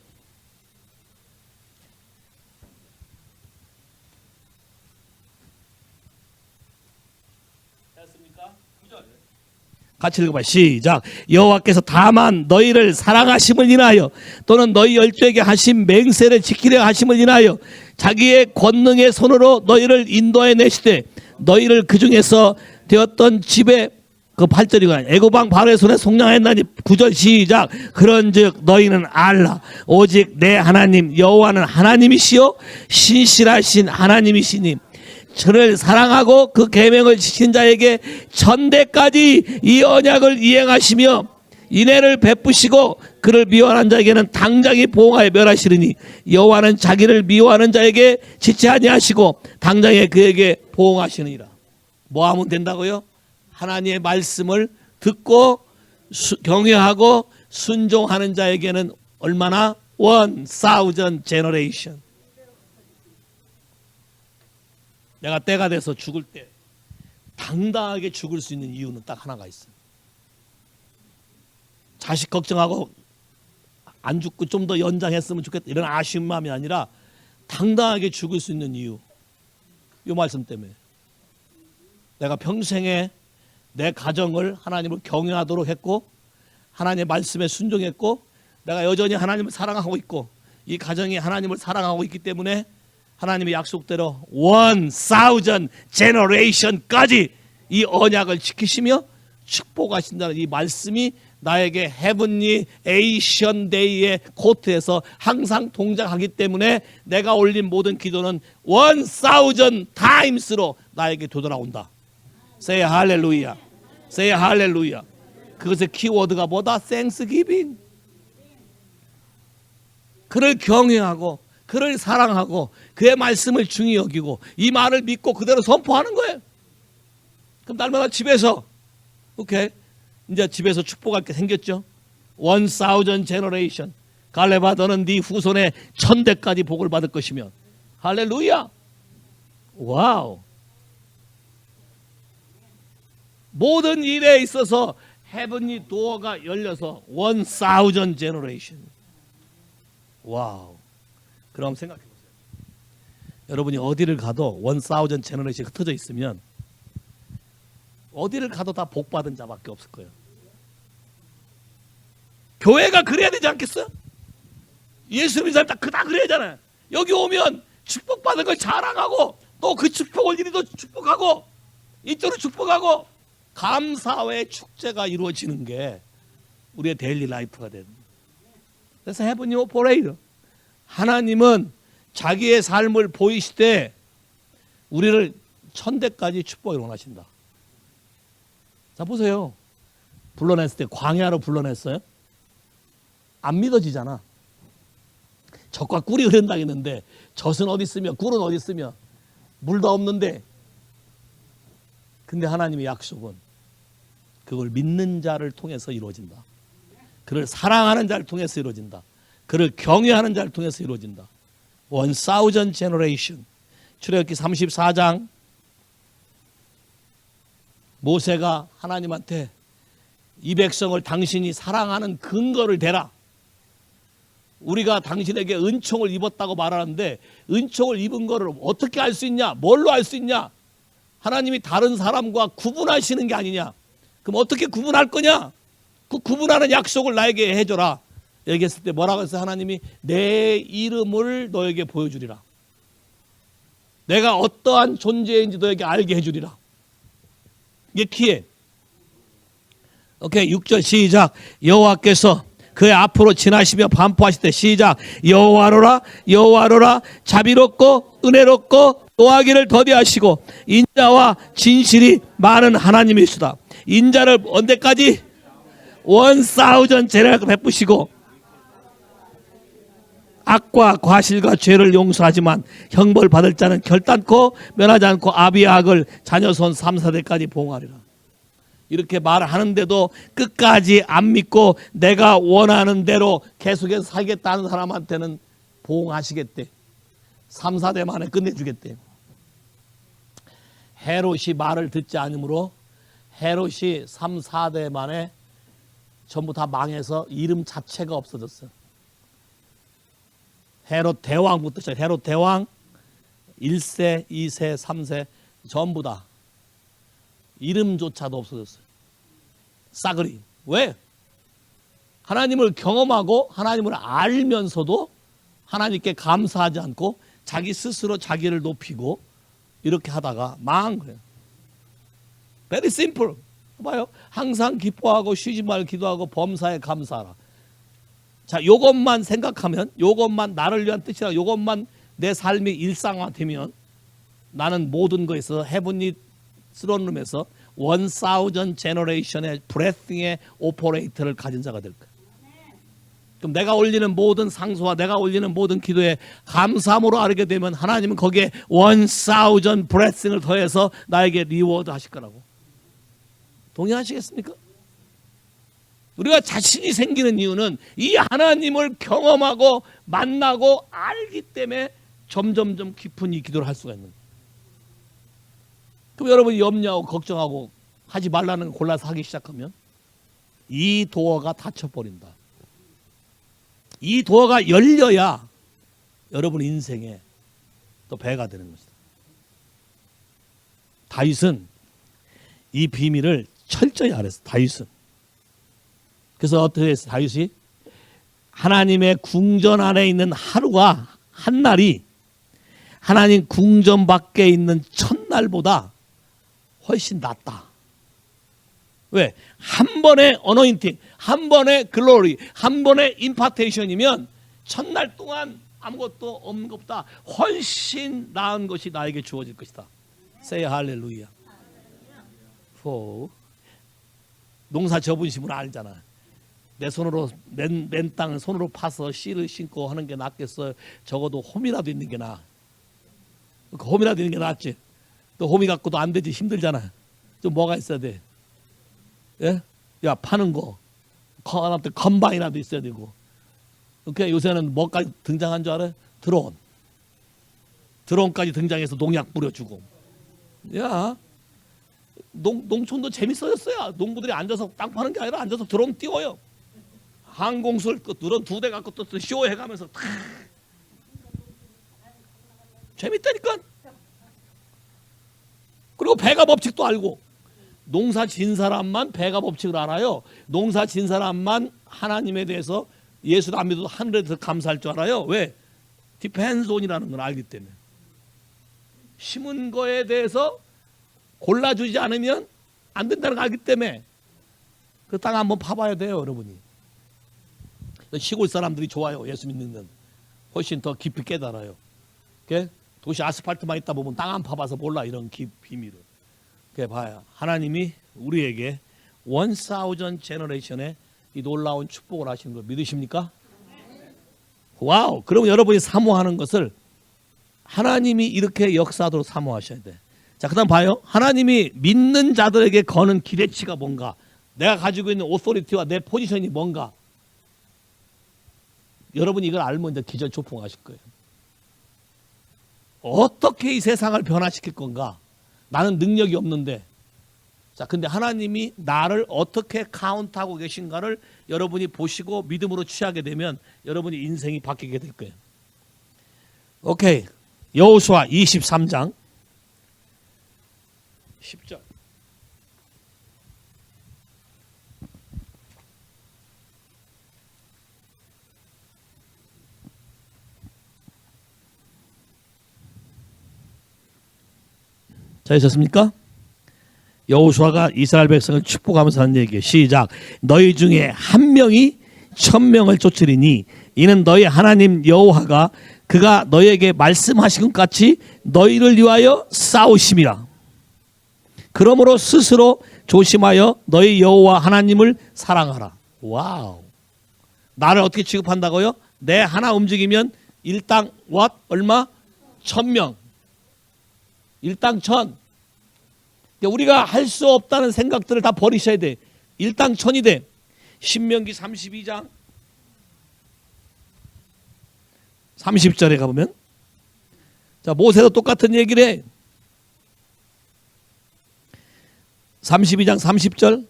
같이 읽어봐. 시작. 여호와께서 다만 너희를 사랑하심을 인하여 또는 너희 열조에게 하신 맹세를 지키려 하심을 인하여 자기의 권능의 손으로 너희를 인도해 내시되 너희를 그 중에서 되었던 집에 그 8절이가 애굽 왕 바로의 손에 속량하였나니 9절 시작. 그런즉 너희는 알라 오직 내 하나님 여호와는 하나님이시요 신실하신 하나님이시니 저를 사랑하고 그 계명을 지킨 자에게 천대까지 이 언약을 이행하시며 인애를 베푸시고 그를 미워하는 자에게는 당장이 보응하여 멸하시리니 여호와는 자기를 미워하는 자에게 지체 아니하시고 당장에 그에게 보응하시느니라. 뭐 하면 된다고요? 하나님의 말씀을 듣고 경외하고 순종하는 자에게는 얼마나? 1000 제너레이션. 내가 때가 돼서 죽을 때 당당하게 죽을 수 있는 이유는 딱 하나가 있어요. 자식 걱정하고 안 죽고 좀 더 연장했으면 좋겠다 이런 아쉬운 마음이 아니라 당당하게 죽을 수 있는 이유. 이 말씀 때문에 내가 평생에 내 가정을 하나님을 경외하도록 했고 하나님의 말씀에 순종했고 내가 여전히 하나님을 사랑하고 있고 이 가정이 하나님을 사랑하고 있기 때문에 하나님의 약속대로 1000 제너레이션까지 이 언약을 지키시며 축복하신다는 이 말씀이 나에게 헤븐리 에이션 데이의 코트에서 항상 동작하기 때문에 내가 올린 모든 기도는 1000 타임스로 나에게 되돌아온다. Say 할렐루야. Say 할렐루야. 그것의 키워드가 뭐다? Thanksgiving. 그를 경외하고 그를 사랑하고 그의 말씀을 중히 여기고 이 말을 믿고 그대로 선포하는 거예요. 그럼 날마다 집에서 오케이 이제 집에서 축복할 게 생겼죠. 1000 제너레이션. 갈렙아 너는 네 후손의 1000대까지 복을 받을 것이며 할렐루야. 와우. 모든 일에 있어서 헤븐리 도어가 열려서 1000 제너레이션. 와우. 그럼 생각해 보세요. 여러분이 어디를 가도 1000 제너레이션이 흩어져 있으면 어디를 가도 다 복받은 자밖에 없을 거예요. 교회가 그래야 되지 않겠어요? 예수 믿는 사람이 다 그래야 하잖아요. 여기 오면 축복받은 걸 자랑하고 또 그 축복을 이리도 축복하고 이쪽으로 축복하고 감사의 축제가 이루어지는 게 우리의 데일리 라이프가 되는 거예요. 그래서 헤븐리 오퍼레이터. 하나님은 자기의 삶을 보이시되 우리를 1000대까지 축복을 원하신다. 자 보세요. 불러냈을 때 광야로 불러냈어요. 안 믿어지잖아. 젖과 꿀이 흐른다 했는데 젖은 어디 있으며 꿀은 어디 있으며 물도 없는데, 근데 하나님의 약속은 그걸 믿는 자를 통해서 이루어진다. 그를 사랑하는 자를 통해서 이루어진다. 그를 경외하는 자를 통해서 이루어진다. 1000 generation. 출애굽기 34장 모세가 하나님한테 이 백성을 당신이 사랑하는 근거를 대라. 우리가 당신에게 은총을 입었다고 말하는데 은총을 입은 거를 어떻게 알 수 있냐? 뭘로 알 수 있냐? 하나님이 다른 사람과 구분하시는 게 아니냐? 그럼 어떻게 구분할 거냐? 그 구분하는 약속을 나에게 해줘라. 얘기했을 때 뭐라고 했어요? 하나님이 내 이름을 너에게 보여주리라. 내가 어떠한 존재인지 너에게 알게 해주리라. 이게 키에. 오케이, 6절 시작. 여호와께서 그의 앞으로 지나시며 반포하실 때 시작. 여호와로라 여호와로라 자비롭고 은혜롭고 노하기를 더디하시고 인자와 진실이 많은 하나님이시다. 인자를 언제까지? 1000 제례를 베푸시고 악과 과실과 죄를 용서하지만 형벌 받을 자는 결단코 면하지 않고 아비의 악을 자녀 손 3, 4대까지 보응하리라. 이렇게 말하는데도 끝까지 안 믿고 내가 원하는 대로 계속해서 살겠다는 사람한테는 보응하시겠대. 3, 4대 만에 끝내주겠대. 헤롯이 말을 듣지 않으므로 헤롯이 3, 4대 만에 전부 다 망해서 이름 자체가 없어졌어. 헤롯 대왕부터 시작. 헤롯 대왕 1세, 2세, 3세 전부 다 이름조차도 없어졌어요. 싸그리. 왜? 하나님을 경험하고 하나님을 알면서도 하나님께 감사하지 않고 자기 스스로 자기를 높이고 이렇게 하다가 망한 거예요. Very simple. 봐요. 항상 기뻐하고 쉬지 말고 기도하고 범사에 감사하라. 자, 요것만 생각하면, 요것만 나를 위한 뜻이라, 요것만 내 삶이 일상화되면 나는 모든 거에서 헤븐리 스론룸에서 1000 generation의 브레싱의 오퍼레이터를 가진 자가 될 거야. 그럼 내가 올리는 모든 상소와 내가 올리는 모든 기도에 감사함으로 알게 되면 하나님은 거기에 1000 브레싱을 더해서 나에게 리워드 하실 거라고. 동의하시겠습니까? 우리가 자신이 생기는 이유는 이 하나님을 경험하고 만나고 알기 때문에 점점점 깊은 이 기도를 할 수가 있는 거예요. 그럼 여러분이 염려하고 걱정하고 하지 말라는 걸 골라서 하기 시작하면 이 도어가 닫혀버린다. 이 도어가 열려야 여러분 인생에 또 배가 되는 것이다. 다윗은 이 비밀을 철저히 알았어. 다윗은. 그래서 어떻게 했어? 다윗이 하나님의 궁전 안에 있는 하루가 한 날이 하나님 궁전 밖에 있는 첫날보다 훨씬 낫다. 왜? 한 번의 어노인팅, 한 번의 글로리, 한 번의 임파테이션이면 첫날 동안 아무것도 없는 것보다 훨씬 나은 것이 나에게 주어질 것이다. Say 할렐루야. 농사 접으시면 알잖아. 내 손으로 맨 땅을 손으로 파서 씨를 심고 하는 게 낫겠어요? 적어도 홈이라도 있는 게 나아. 홈이라도 있는 게 낫지. 또 홈이 갖고도 안 되지. 힘들잖아. 좀 뭐가 있어야 돼? 예? 야, 파는 거. 컴바인이라도 있어야 되고. 그러니까 요새는 뭐까지 등장한 줄 알아요? 드론. 드론까지 등장해서 농약 뿌려주고. 야, 농촌도 재밌어졌어요. 농부들이 앉아서 땅 파는 게 아니라 앉아서 드론 띄워요. 항공술 드론 2대 갖고 또 쇼해가면서 재밌다니까. 그리고 배가 법칙도 알고. 농사 진 사람만 배가 법칙을 알아요. 농사 진 사람만 하나님에 대해서 예수를 안 믿어도 하늘에 대해서 감사할 줄 알아요. 왜? 디펜스 온이라는 걸 알기 때문에. 심은 거에 대해서 골라주지 않으면 안 된다는 걸 알기 때문에 그 땅 한번 파봐야 돼요, 여러분이. 시골 사람들이 좋아요. 예수 믿는 훨씬 더 깊이 깨달아요. 도시 아스팔트만 있다 보면 땅 안 파봐서 몰라, 이런 비밀을. 그래 봐야 하나님이 우리에게 1000 제너레이션의 이 놀라운 축복을 하시는 걸 믿으십니까? 와우. 그럼 여러분이 사모하는 것을 하나님이 이렇게 역사하도록 사모하셔야 돼. 자, 그다음 봐요. 하나님이 믿는 자들에게 거는 기대치가 뭔가? 내가 가지고 있는 오소리티와 내 포지션이 뭔가? 여러분이 이걸 알면 이제 기절초풍하실 거예요. 어떻게 이 세상을 변화시킬 건가? 나는 능력이 없는데. 자, 근데 하나님이 나를 어떻게 카운트하고 계신가를 여러분이 보시고 믿음으로 취하게 되면 여러분이 인생이 바뀌게 될 거예요. 오케이. 여호수아 23장 10절. 찾으셨습니까? 여호수아가 이스라엘 백성을 축복하면서 하는 얘기예요. 시작. 너희 중에 한 명이 1000명을 쫓으리니 이는 너희 하나님 여호와가 그가 너희에게 말씀하신 것 같이 너희를 위하여 싸우심이라. 그러므로 스스로 조심하여 너희 여호와 하나님을 사랑하라. 와우. 나를 어떻게 취급한다고요? 내 하나 움직이면 일당 what? 얼마? 1000명. 일당 1000. 우리가 할 수 없다는 생각들을 다 버리셔야 돼. 일당 1000이 돼. 신명기 32장 30절에 가보면, 자, 모세도 똑같은 얘기를 해. 32장 30절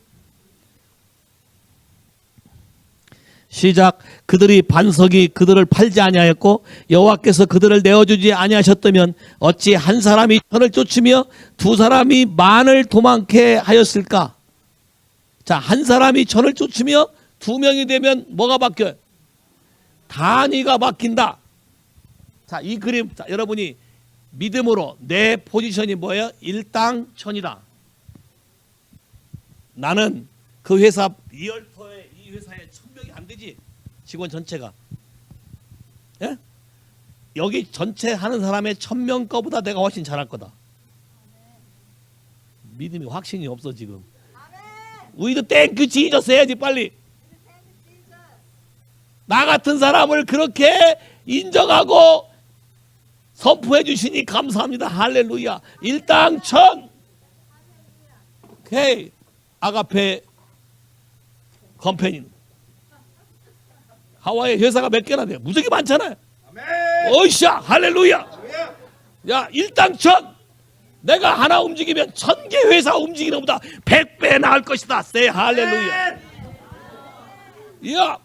시작. 그들이 반석이 그들을 팔지 아니하였고 여호와께서 그들을 내어주지 아니하셨다면 어찌 한 사람이 천을 쫓으며 두 사람이 만을 도망케 하였을까? 자, 한 사람이 천을 쫓으며 두 명이 되면 뭐가 바뀌어요? 단위가 바뀐다. 자, 이 그림, 자, 여러분이 믿음으로 내 포지션이 뭐예요? 일당 천이다. 나는 그 회사 리얼터에 이 회사에 1000명이 안 되지. 직원 전체가. 예? 여기 전체 하는 사람의 1000명 거보다 내가 훨씬 잘할 거다. 믿음이 확신이 없어 지금. 우리도 땡큐 지저스 해야지 빨리. 나 같은 사람을 그렇게 인정하고 선포해 주시니 감사합니다. 할렐루야. 일당 1000. 오케이. 아가페 컴퍼니. 하와이에 회사가 몇 개나 돼요? 무지하게 많잖아요. 어이샤 할렐루야. 야, 일당 1000. 내가 하나 움직이면 1000개 회사 움직이는 것보다 100배 나을 것이다. 세 할렐루야. 야,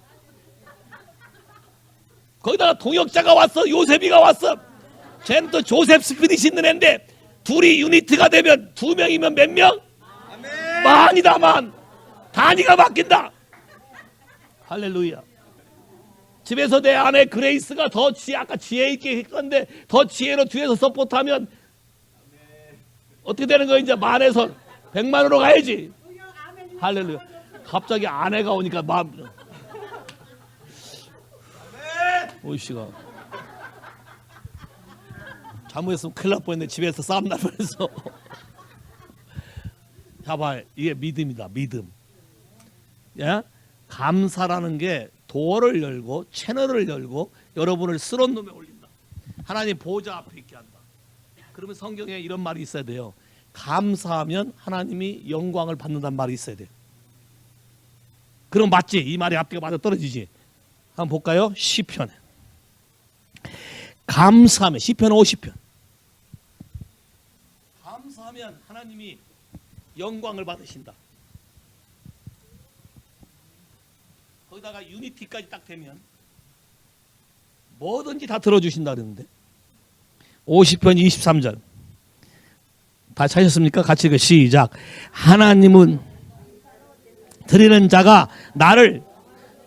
거기다가 동역자가 왔어. 요셉이가 왔어. 쟤는 또 조셉 스피릿이 있는 애인데 둘이 유니트가 되면 2명이면 몇 명? 만이다 만. 단위가 바뀐다. 할렐루야. 집에서 내 아내 그레이스가 더 아까 지혜 있게 했건데 더 지혜로 뒤에서 서포트하면 어떻게 되는 거야? 이제 만에서 100만으로 가야지. 할렐루야. 갑자기 아내가 오니까 마음. 오이씨가 잘못했으면 큰일 날 뻔했네. 집에서 싸움 날 뻔했어. 봐봐, 이게 믿음이다. 믿음. 예? 감사라는 게 도어를 열고 채널을 열고 여러분을 쓰러운 놈에 올린다. 하나님 보좌 앞에 있게 한다. 그러면 성경에 이런 말이 있어야 돼요. 감사하면 하나님이 영광을 받는다는 말이 있어야 돼요. 그럼 맞지? 이 말이 앞뒤가 맞아 떨어지지? 한번 볼까요? 시편. 감사하면 시편 50편. 감사하면 하나님이 영광을 받으신다. 거기다가 유니티까지 딱 되면 뭐든지 다 들어주신다 그러는데 50편 23절 다 찾으셨습니까? 같이 읽어 시작. 하나님은 드리는 자가 나를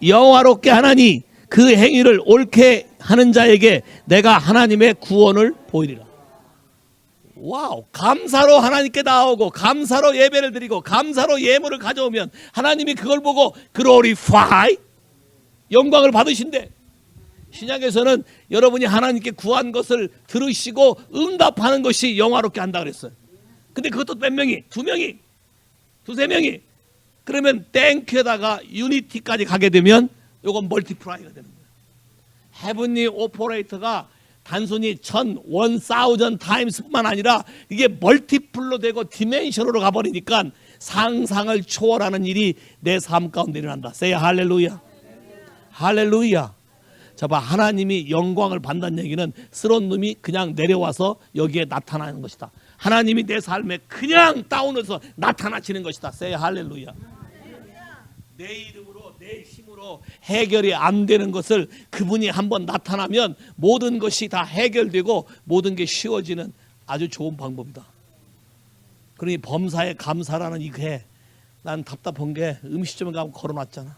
영화롭게 하나니 그 행위를 옳게 하는 자에게 내가 하나님의 구원을 보이리라. 와우. 감사로 하나님께 나오고 감사로 예배를 드리고 감사로 예물을 가져오면 하나님이 그걸 보고 glorify 영광을 받으신대. 신약에서는 여러분이 하나님께 구한 것을 들으시고 응답하는 것이 영화롭게 한다 그랬어요. 근데 그것도 몇 명이? 2명이? 2-3명이? 그러면 땡큐에다가 유니티까지 가게 되면 요건 멀티플라이가 되는 거예요. 헤븐리 오퍼레이터가 단순히 1000 타임스뿐만 아니라 이게 멀티플로 되고 디멘션으로 가버리니까 상상을 초월하는 일이 내 삶 가운데 일어난다. Say 할렐루야. 할렐루야. 자, 봐, 하나님이 영광을 받는 얘기는 쓰러운 놈이 그냥 내려와서 여기에 나타나는 것이다. 하나님이 내 삶에 그냥 다운해서 나타나시는 것이다. Say 할렐루야. 내 이름으로 내 힘으로 해결이 안 되는 것을 그분이 한번 나타나면 모든 것이 다 해결되고 모든 게 쉬워지는 아주 좋은 방법이다. 그러니 범사에 감사라는 이게 난 답답한 게 음식점에 가면 걸어놨잖아.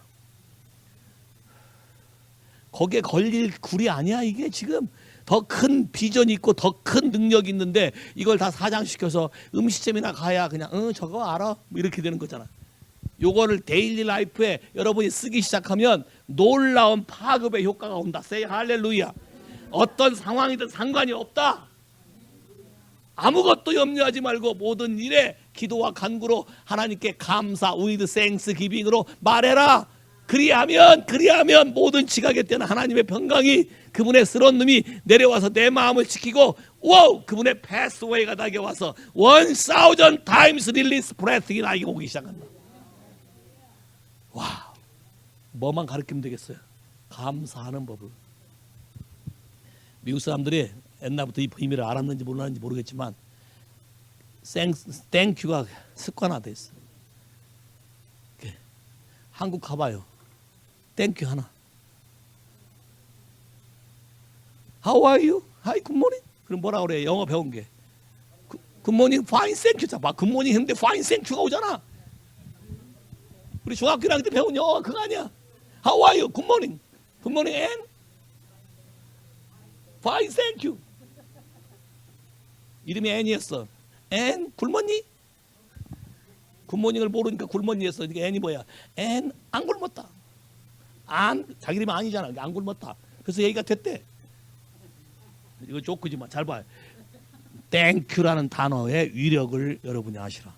거기에 걸릴 굴이 아니야. 이게 지금 더 큰 비전이 있고 더 큰 능력이 있는데 이걸 다 사장시켜서 음식점이나 가야 그냥 저거 알아 뭐 이렇게 되는 거잖아. 요거를 데일리 라이프에 여러분이 쓰기 시작하면 놀라운 파급의 효과가 온다. Say 할렐루야. 어떤 상황이든 상관이 없다. 아무것도 염려하지 말고 모든 일에 기도와 간구로 하나님께 감사 with thanksgiving으로 말해라. 그리하면 모든 지각에 때는 하나님의 평강이 그분의 쓰러운 놈이 내려와서 내 마음을 지키고 와우 그분의 패스웨이가 나에게 와서 1000 times release breath이 나에게 오기 시작한다. 와, 뭐만 가르치면 되겠어요? 감사하는 법을. 미국 사람들이 옛날부터 이 비밀을 알았는지 몰랐는지 모르겠지만 땡큐가 습관화돼 있어. 한국 가봐요. 땡큐 하나. How are you? Hi, good morning. 그럼 뭐라 그래? 영어 배운 게. Good morning, fine, thank you. 봐, good morning 했는데 fine, thank you가 오잖아. 우리 중학교 1학년 때 배운 영어 그거 아니야. How are you? Good morning. Good morning and fine, thank you. 이름이 앤이었어. 앤 굶었니? 굿모닝을 모르니까 굶었니 했어. 이게 앤이 뭐야? 앤 안 굶었다. 안 자기 이름이 아니잖아. 안 굶었다. 그래서 얘기가 됐대. 이거 조크지만 잘 봐요. 땡큐라는 단어의 위력을 여러분이 아시라.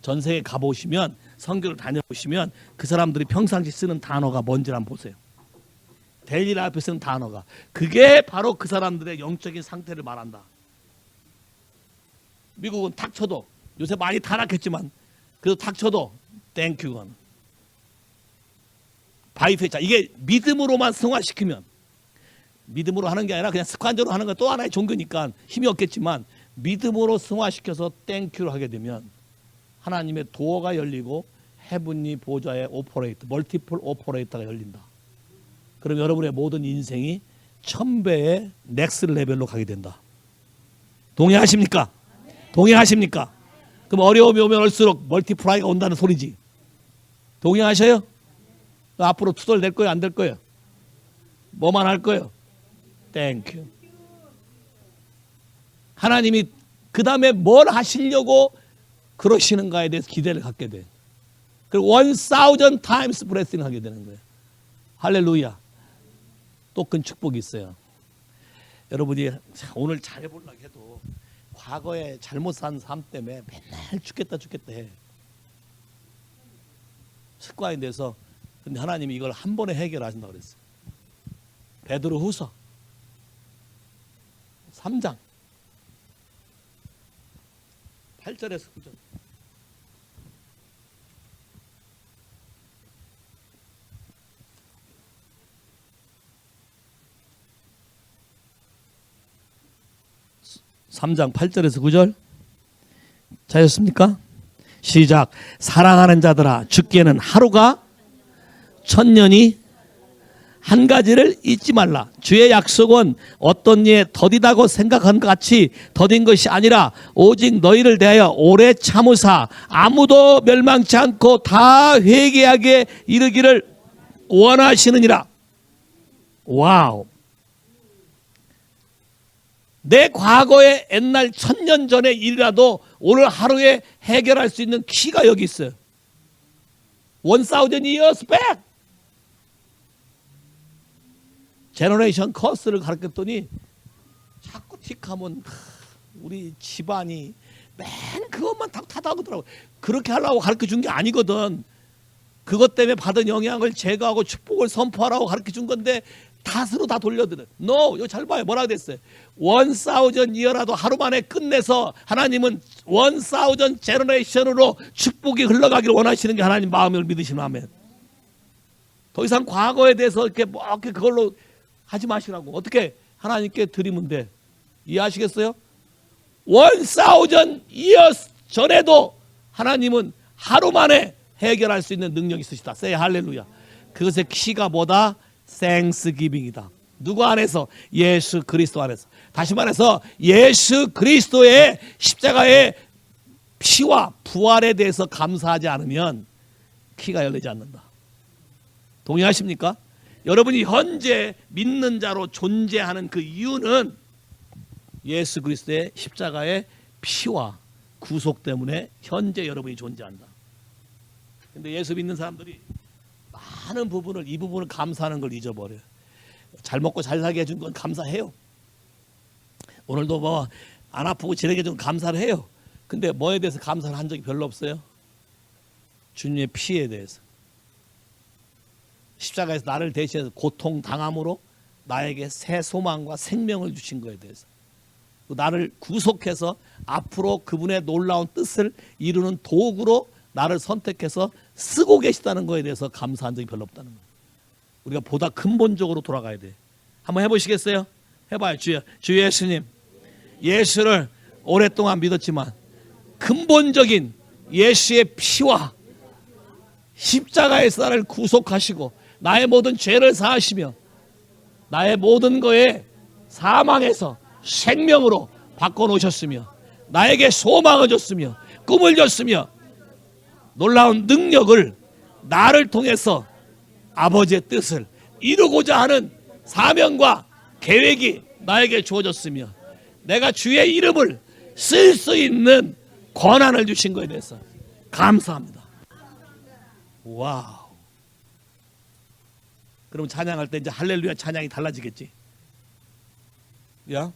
전 세계 가보시면 선교를 다녀보시면 그 사람들이 평상시 쓰는 단어가 뭔지 한번 보세요. 데일리 라이프에 쓰는 단어가 그게 바로 그 사람들의 영적인 상태를 말한다. 미국은 탁 쳐도 요새 많이 타락했지만 그래도 탁 쳐도 땡큐건 바이페이자 이게 믿음으로만 승화시키면 믿음으로 하는 게 아니라 그냥 습관적으로 하는 건 또 하나의 종교니까 힘이 없겠지만 믿음으로 승화시켜서 땡큐를 하게 되면 하나님의 도어가 열리고 헤븐리 보좌의 오퍼레이터 멀티플 오퍼레이터가 열린다. 그럼 여러분의 모든 인생이 1000배의 넥스 레벨로 가게 된다. 동의하십니까? 동의하십니까? 그럼 어려움이 오면 올수록 멀티플라이가 온다는 소리지. 동의하셔요? 앞으로 투덜 거예요? 안 될 거예요? 뭐만 할 거예요? 땡큐. 하나님이 그 다음에 뭘 하시려고 그러시는가에 대해서 기대를 갖게 돼. 그리고 1000 times blessing 하게 되는 거예요. 할렐루야. 또 큰 축복이 있어요. 여러분이 오늘 잘해보려고 해도 과거에 잘못 산 삶 때문에 맨날 죽겠다 해. 습관이 돼서. 근데 하나님이 이걸 한 번에 해결하신다고 그랬어요. 베드로후서 3장 8절에서 9절. (3장 8절에서 9절) 자였습니까? 시작. 사랑하는 자들아 죽기에는 하루가 1000년이 한 가지를 잊지 말라. 주의 약속은 어떤 이에 더디다고 생각한 것 같이 더딘 것이 아니라 오직 너희를 대하여 오래 참으사 아무도 멸망치 않고 다 회개하게 이르기를 원하시느니라. 와우. 내 과거의 옛날 1000년 전의 일이라도 오늘 하루에 해결할 수 있는 키가 여기 있어요. 1000 years back. 제너레이션 커스를 가르쳤더니 자꾸 틱하면 우리 집안이 맨 그것만 타다고 하더라고. 그렇게 하려고 가르쳐준 게 아니거든. 그것 때문에 받은 영향을 제거하고 축복을 선포하라고 가르쳐준 건데 탓으로 다 돌려드는. No, 이거 잘 봐요. 뭐라고 됐어요? 1000 year라도 하루 만에 끝내서 하나님은 1000 generation으로 축복이 흘러가기를 원하시는 게 하나님 마음을 믿으시는 아멘. 더 이상 과거에 대해서 이렇게 뭐 이렇게 그걸로 하지 마시라고. 어떻게 하나님께 드리면 돼? 이해하시겠어요? 1000 years 전에도 하나님은 하루 만에 해결할 수 있는 능력이 있으시다. say 할렐루야. 그것의 키가 뭐다? thanksgiving이다. 누구 안에서? 예수 그리스도 안에서. 다시 말해서 예수 그리스도의 십자가의 피와 부활에 대해서 감사하지 않으면 키가 열리지 않는다. 동의하십니까? 여러분이 현재 믿는 자로 존재하는 그 이유는 예수 그리스도의 십자가의 피와 구속 때문에 현재 여러분이 존재한다. 근데 예수 믿는 사람들이 많은 부분을, 이 부분을 감사하는 걸 잊어버려요. 잘 먹고 잘 살게 해준 건 감사해요. 오늘도 뭐 안 아프고 지내게 해준 건 감사를 해요. 근데 뭐에 대해서 감사를 한 적이 별로 없어요? 주님의 피에 대해서. 십자가에서 나를 대신해서 고통당함으로 나에게 새 소망과 생명을 주신 거에 대해서. 나를 구속해서 앞으로 그분의 놀라운 뜻을 이루는 도구로 나를 선택해서 쓰고 계시다는 거에 대해서 감사한 적이 별로 없다는 거예요. 우리가 보다 근본적으로 돌아가야 돼. 한번 해보시겠어요? 해봐요. 주 예수님, 예수를 오랫동안 믿었지만 근본적인 예수의 피와 십자가에서 나를 구속하시고 나의 모든 죄를 사하시며 나의 모든 거에 사망에서 생명으로 바꿔놓으셨으며 나에게 소망을 줬으며 꿈을 줬으며 놀라운 능력을 나를 통해서 아버지의 뜻을 이루고자 하는 사명과 계획이 나에게 주어졌으며 내가 주의 이름을 쓸 수 있는 권한을 주신 것에 대해서 감사합니다. 와우. 그럼 찬양할 때 이제 할렐루야 찬양이 달라지겠지. 야?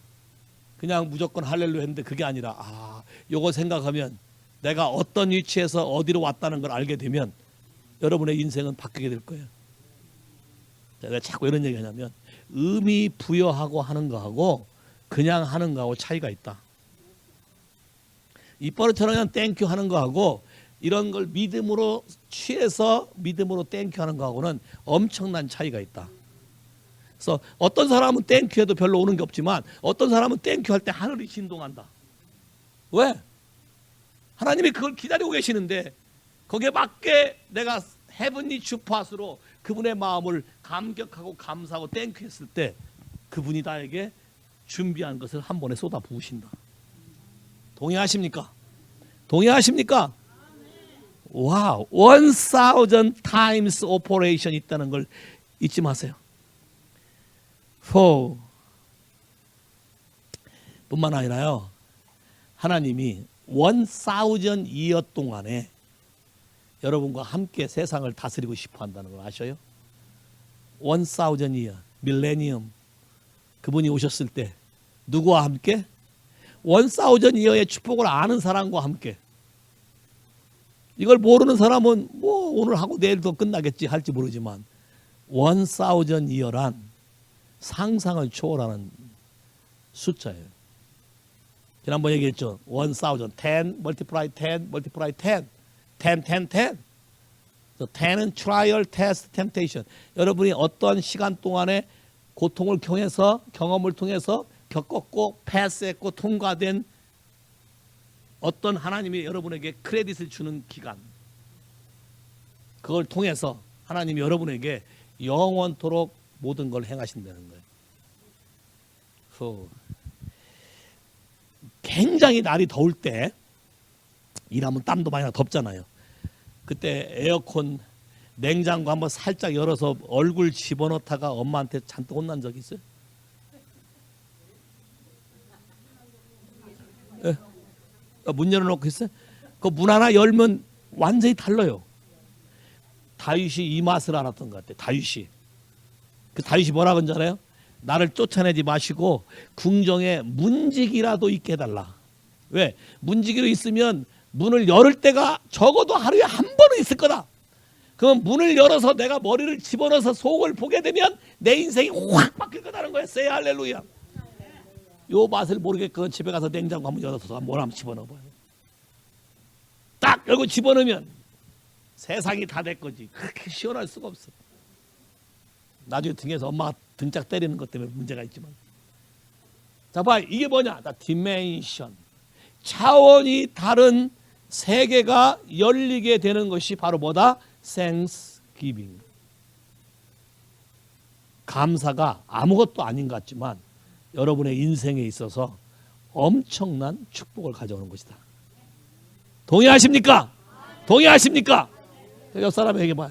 그냥 무조건 할렐루야 했는데 그게 아니라 요거 생각하면 내가 어떤 위치에서 어디로 왔다는 걸 알게 되면 여러분의 인생은 바뀌게 될 거예요. 제가 자꾸 이런 얘기 하냐면 의미 부여하고 하는 거하고 그냥 하는 거하고 차이가 있다. 입버릇처럼 그냥 땡큐 하는 거하고 이런 걸 믿음으로 취해서 믿음으로 땡큐 하는 거하고는 엄청난 차이가 있다. 그래서 어떤 사람은 땡큐 해도 별로 오는 게 없지만 어떤 사람은 땡큐 할 때 하늘이 진동한다. 왜? 하나님이 그걸 기다리고 계시는데 거기에 맞게 내가 헤븐리 주파수로 그분의 마음을 감격하고 감사하고 땡큐 했을 때 그분이 나에게 준비한 것을 한 번에 쏟아 부으신다. 동의하십니까? 동의하십니까? 와우, 1000 times operation 있다는 걸 잊지 마세요. 뿐만 아니라요, 하나님이 1000 year 동안에 여러분과 함께 세상을 다스리고 싶어 한다는 걸 아셔요? 1000 year, 밀레니엄, 그분이 오셨을 때 누구와 함께? 1000 year의 축복을 아는 사람과 함께. 이걸 모르는 사람은 뭐 오늘 하고 내일도 끝나겠지 할지 모르지만 1000 year란 상상을 초월하는 숫자예요. 지난번 얘기했죠. 1000, 10 multiply 10 multiply 10 10 10 10. So 10은 trial, test, temptation. 여러분이 어떤 시간 동안에 고통을 경험을 통해서 겪었고 패스했고 통과된 어떤 하나님이 여러분에게 크레딧을 주는 기간, 그걸 통해서 하나님이 여러분에게 영원토록 모든 걸 행하신다는 거예요. 굉장히 날이 더울 때 일하면 땀도 많이 나고 덥잖아요. 그때 에어컨 냉장고 한번 살짝 열어서 얼굴 집어넣다가 엄마한테 잔뜩 혼난 적 있어요? 예. 문 열어놓고 있어요? 그 문 하나 열면 완전히 달라요. 다윗이 이 맛을 알았던 것 같아요. 다윗이. 그 다윗이 뭐라고 하는지 알아요? 나를 쫓아내지 마시고 궁정에 문지기라도 있게 해달라. 왜? 문지기로 있으면 문을 열을 때가 적어도 하루에 한 번은 있을 거다. 그럼 문을 열어서 내가 머리를 집어넣어서 속을 보게 되면 내 인생이 확 바뀔 거다는 거야. 세이 할렐루야. 요 맛을 모르겠건 집에 가서 냉장고 한번 열어서 뭘 한번 집어넣어봐요. 딱 열고 집어넣으면 세상이 다 될 거지. 그렇게 시원할 수가 없어. 나중에 등에서 엄마가 등짝 때리는 것 때문에 문제가 있지만. 자, 봐. 이게 뭐냐? 디멘션. 차원이 다른 세계가 열리게 되는 것이 바로 뭐다? Thanksgiving. 감사가 아무것도 아닌 것 같지만 여러분의 인생에 있어서 엄청난 축복을 가져오는 것이다. 동의하십니까? 동의하십니까? 옆 사람에게 봐요.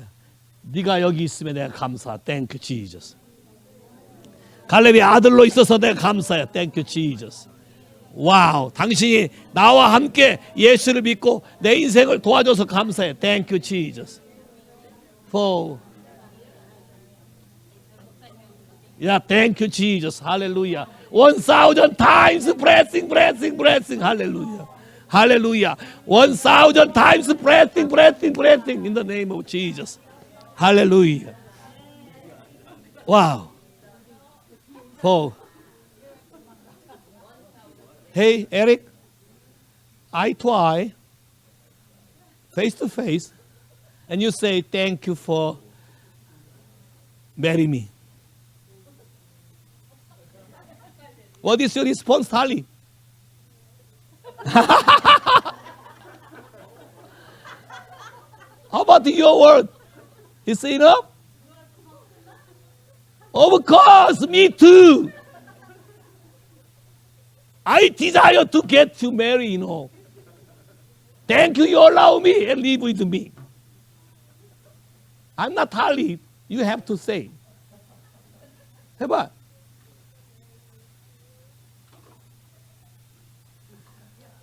네가 여기 있으면 내가 감사. Thank you, Jesus. 갈렙이 아들로 있어서 내가 감사해. Thank you, Jesus. 와우, 당신이 나와 함께 예수를 믿고 내 인생을 도와줘서 감사해. Thank you, Jesus. For yeah, thank you, Jesus. Hallelujah. 1,000 times blessing, blessing, blessing. Hallelujah. Hallelujah. 1,000 times blessing, blessing, blessing in the name of Jesus. Hallelujah. Wow. Oh. Hey, Eric. Eye to eye, face to face, and you say, thank you for marrying me. What is your response, Tali? How about your word? Is it enough? Of course, me too. I desire to get to marry, Thank you, you allow me and live with me. I'm not Tali. You have to say. 해봐.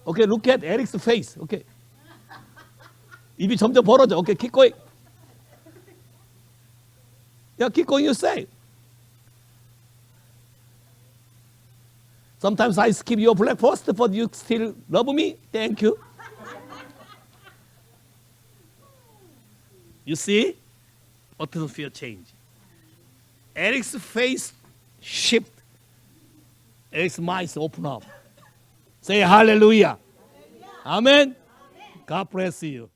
Okay, look at Eric's face. Okay. 입이 점점 벌어져. Okay, keep going. Yeah, keep going, you say. Sometimes I skip your breakfast, but you still love me. Thank you. You see? Atmosphere change. Eric's face shift. Eric's mind open up. Say hallelujah. Amen. God bless you.